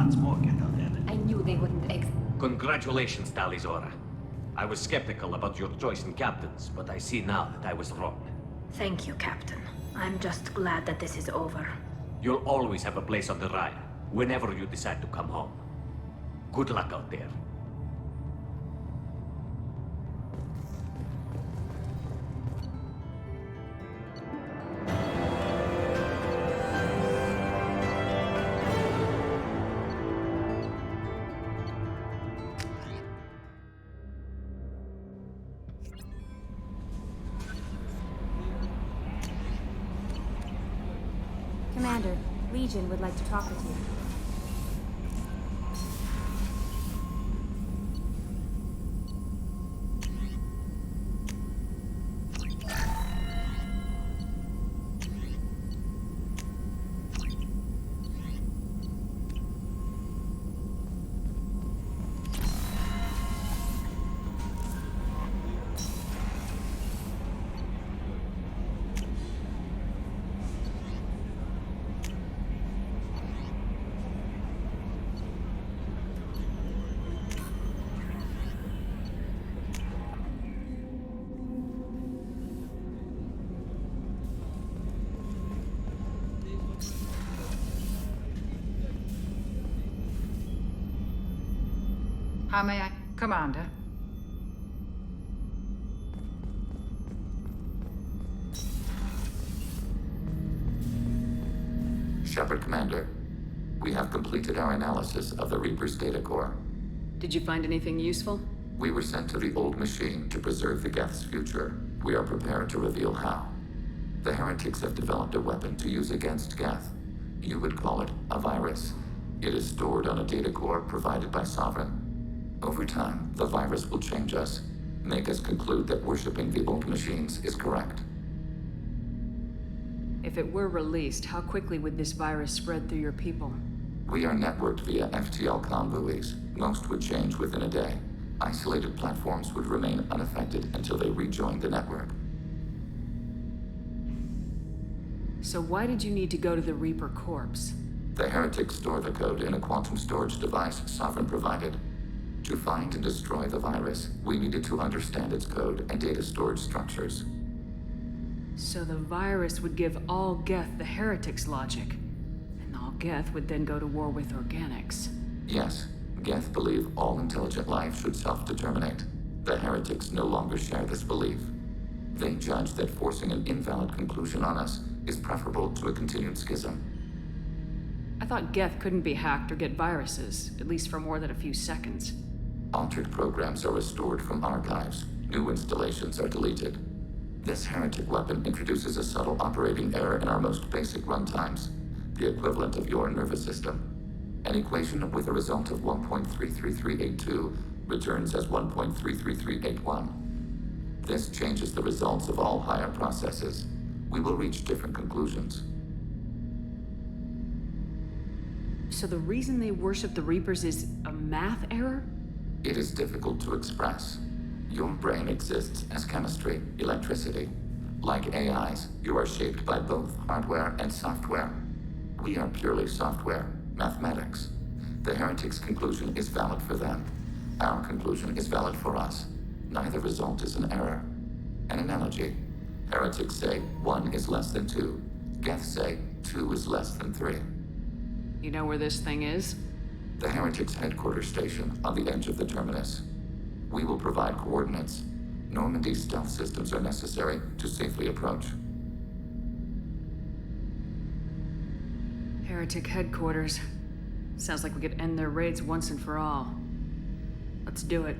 lots more get out there. I knew they wouldn't Congratulations, Talizora. I was skeptical about your choice in captains, but I see now that I was wrong. Thank you, Captain. I'm just glad that this is over. You'll always have a place on the Rhine, whenever you decide to come home. Good luck out there. Commander, Legion would like to talk with you. How may I... Commander? Shepard, Commander. We have completed our analysis of the Reaper's data core. Did you find anything useful? We were sent to the old machine to preserve the Geth's future. We are prepared to reveal how. The heretics have developed a weapon to use against Geth. You would call it a virus. It is stored on a data core provided by Sovereign. Over time, the virus will change us, make us conclude that worshipping the old machines is correct. If it were released, how quickly would this virus spread through your people? We are networked via FTL comm buoys. Most would change within a day. Isolated platforms would remain unaffected until they rejoined the network. So why did you need to go to the Reaper corpse? The heretics store the code in a quantum storage device Sovereign provided. To find and destroy the virus, we needed to understand its code and data storage structures. So the virus would give all Geth the heretics' logic, and all Geth would then go to war with organics. Yes, Geth believe all intelligent life should self-determinate. The heretics no longer share this belief. They judge that forcing an invalid conclusion on us is preferable to a continued schism. I thought Geth couldn't be hacked or get viruses, at least for more than a few seconds. Altered programs are restored from archives. New installations are deleted. This heretic weapon introduces a subtle operating error in our most basic runtimes, the equivalent of your nervous system. An equation with a result of 1.33382 returns as 1.33381. This changes the results of all higher processes. We will reach different conclusions. So the reason they worship the Reapers is a math error? It is difficult to express. Your brain exists as chemistry, electricity. Like AIs, you are shaped by both hardware and software. We are purely software, mathematics. The heretics' conclusion is valid for them. Our conclusion is valid for us. Neither result is an error. An analogy. Heretics say 1 is less than 2. Geth say 2 is less than 3. You know where this thing is? The heretics' headquarters station on the edge of the terminus. We will provide coordinates. Normandy's stealth systems are necessary to safely approach. Heretic headquarters. Sounds like we could end their raids once and for all. Let's do it.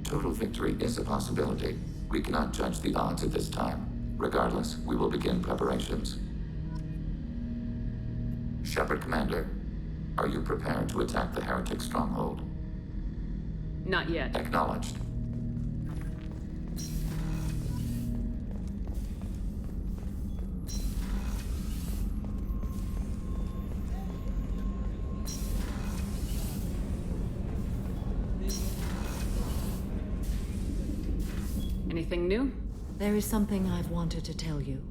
Total victory is a possibility. We cannot judge the odds at this time. Regardless, we will begin preparations. Shepard, Commander, are you prepared to attack the heretic stronghold? Not yet. Acknowledged. Anything new? There is something I've wanted to tell you.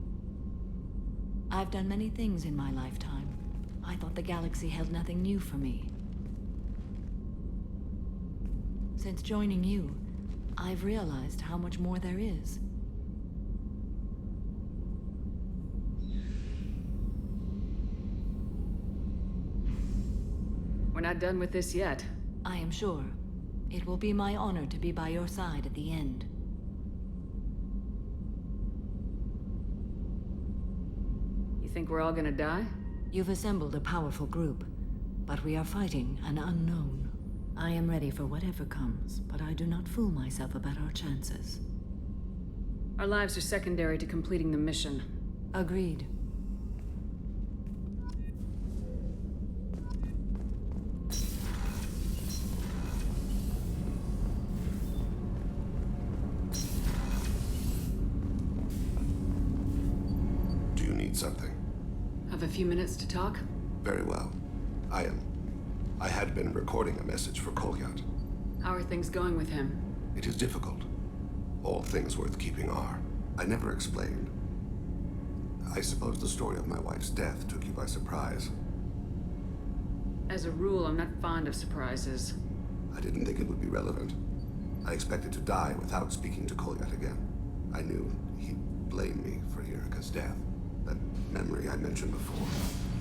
I've done many things in my lifetime. I thought the galaxy held nothing new for me. Since joining you, I've realized how much more there is. We're not done with this yet. I am sure. It will be my honor to be by your side at the end. You think we're all gonna die? You've assembled a powerful group, but we are fighting an unknown. I am ready for whatever comes, but I do not fool myself about our chances. Our lives are secondary to completing the mission. Agreed. Do you need something? Have a few minutes to talk? Very well. I had been recording a message for Kolyat. How are things going with him? It is difficult. All things worth keeping are. I never explained. I suppose the story of my wife's death took you by surprise. As a rule, I'm not fond of surprises. I didn't think it would be relevant. I expected to die without speaking to Kolyat again. I knew he'd blame me for Erika's death. That memory I mentioned before.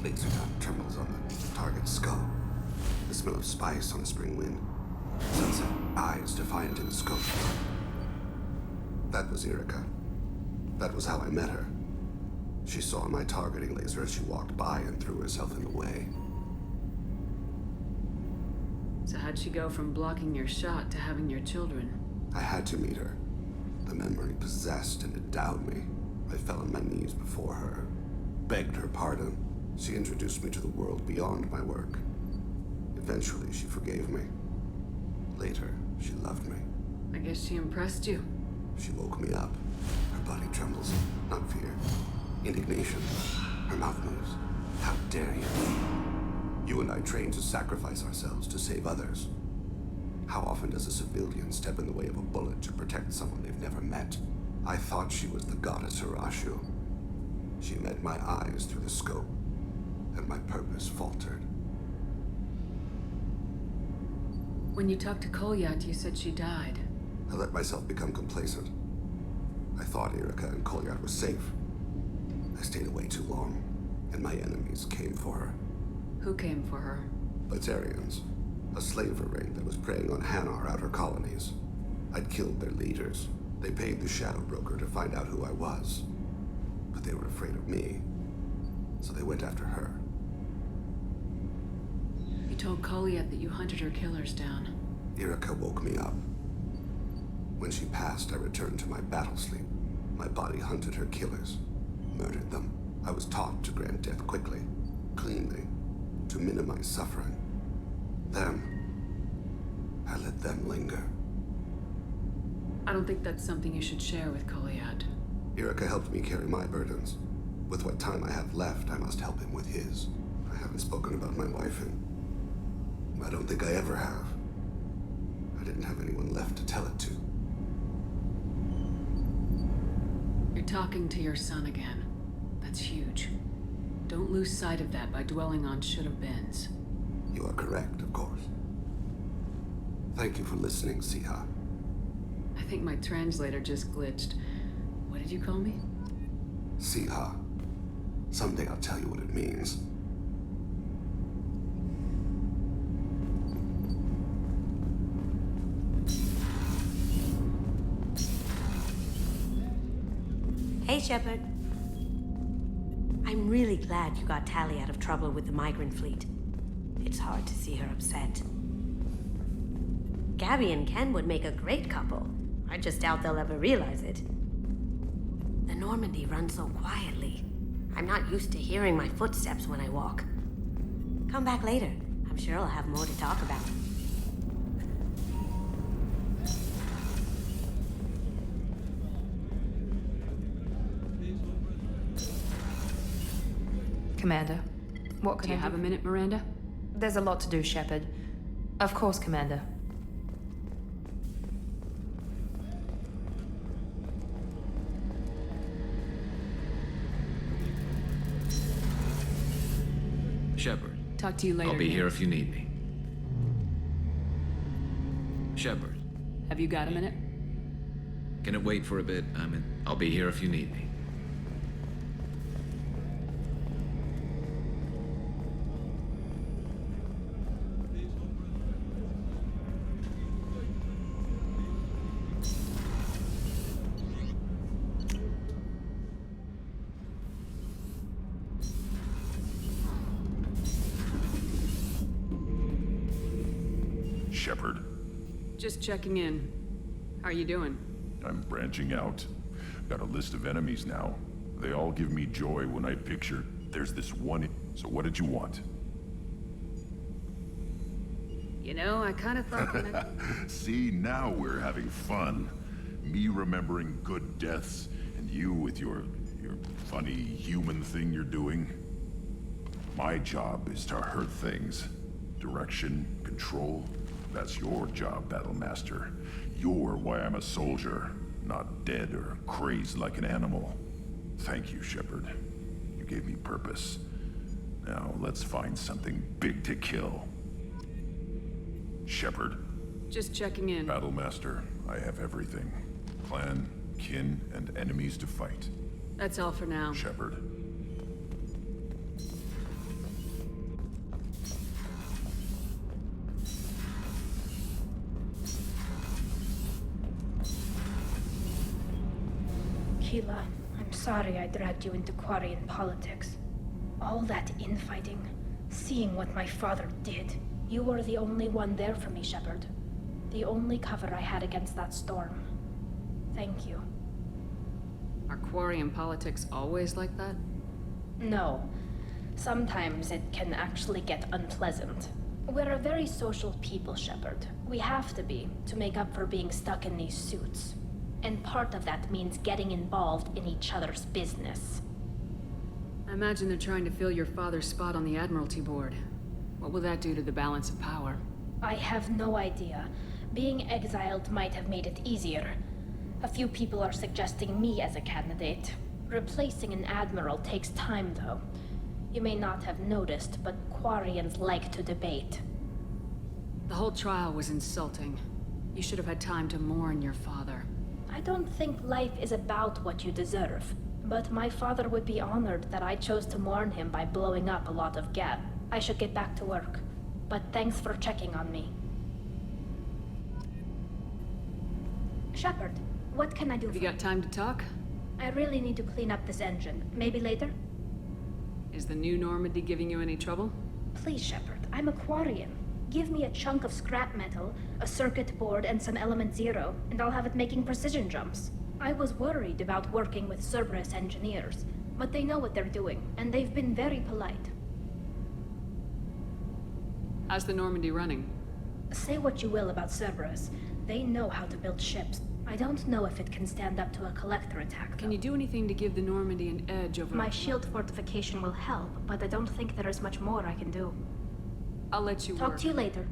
Laser dot trembles on the target's skull. The smell of spice on a spring wind. Sunset eyes defiant in the scope. That was Erika. That was how I met her. She saw my targeting laser as she walked by and threw herself in the way. So how'd she go from blocking your shot to having your children? I had to meet her. The memory possessed and endowed me. I fell on my knees before her, begged her pardon. She introduced me to the world beyond my work. Eventually, she forgave me. Later, she loved me. I guess she impressed you. She woke me up. Her body trembles. Not fear. Indignation. Her mouth moves. How dare you? You and I trained to sacrifice ourselves to save others. How often does a civilian step in the way of a bullet to protect someone they've never met? I thought she was the goddess Hirashu. She met my eyes through the scope, and my purpose faltered. When you talked to Kolyat, you said she died. I let myself become complacent. I thought Erika and Kolyat were safe. I stayed away too long, and my enemies came for her. Who came for her? Batarians. A slaver ring that was preying on Hanar outer colonies. I'd killed their leaders. They paid the Shadow Broker to find out who I was. But they were afraid of me, so they went after her. You told Kolyat that you hunted her killers down. Erika woke me up. When she passed, I returned to my battle sleep. My body hunted her killers, murdered them. I was taught to grant death quickly, cleanly, to minimize suffering. Then, I let them linger. I don't think that's something you should share with Kolyat. Erika helped me carry my burdens. With what time I have left, I must help him with his. I haven't spoken about my wife in... I don't think I ever have. I didn't have anyone left to tell it to. You're talking to your son again. That's huge. Don't lose sight of that by dwelling on should-have-beens. You are correct, of course. Thank you for listening, Siha. I think my translator just glitched. What did you call me? Siha. Someday I'll tell you what it means. Hey, Shepard. I'm really glad you got Tali out of trouble with the migrant fleet. It's hard to see her upset. Gabby and Ken would make a great couple. I just doubt they'll ever realize it. The Normandy runs so quietly. I'm not used to hearing my footsteps when I walk. Come back later. I'm sure I'll have more to talk about. Commander, what can Do you I have a minute, Miranda? There's a lot to do, Shepard. Of course, Commander. Shepard. Talk to you later. I'll be here Nick. if you need me. Shepard. Have you got a minute? Can it wait for a bit? I'll be here if you need me. Shepard. Just checking in. How are you doing? I'm branching out. Got a list of enemies now. They all give me joy when I picture there's this one. So what did you want? You know, I kind of thought that... See, now we're having fun. Me remembering good deaths, and you with your funny human thing you're doing. My job is to hurt things. Direction, control. That's your job, Battlemaster. You're why I'm a soldier, not dead or crazed like an animal. Thank you, Shepard. You gave me purpose. Now, let's find something big to kill. Shepard. Just checking in. Battlemaster, I have everything. Clan, kin, and enemies to fight. That's all for now. Shepard. Keela, I'm sorry I dragged you into Quarian politics. All that infighting, seeing what my father did. You were the only one there for me, Shepard. The only cover I had against that storm. Thank you. Are Quarian politics always like that? No. Sometimes it can actually get unpleasant. We're a very social people, Shepard. We have to be, to make up for being stuck in these suits. And part of that means getting involved in each other's business. I imagine they're trying to fill your father's spot on the Admiralty Board. What will that do to the balance of power? I have no idea. Being exiled might have made it easier. A few people are suggesting me as a candidate. Replacing an admiral takes time, though. You may not have noticed, but Quarians like to debate. The whole trial was insulting. You should have had time to mourn your father. I don't think life is about what you deserve. But my father would be honored that I chose to mourn him by blowing up a lot of gas. I should get back to work. But thanks for checking on me. Shepard, what can I do for you? Have you got time to talk? I really need to clean up this engine. Maybe later? Is the new Normandy giving you any trouble? Please, Shepard, I'm a Quarian. Give me a chunk of scrap metal, a circuit board, and some element zero, and I'll have it making precision jumps. I was worried about working with Cerberus engineers, but they know what they're doing, and they've been very polite. How's the Normandy running? Say what you will about Cerberus. They know how to build ships. I don't know if it can stand up to a collector attack, though. Can you do anything to give the Normandy an edge over... My shield fortification will help, but I don't think there is much more I can do. I'll let you Talk work. to you later.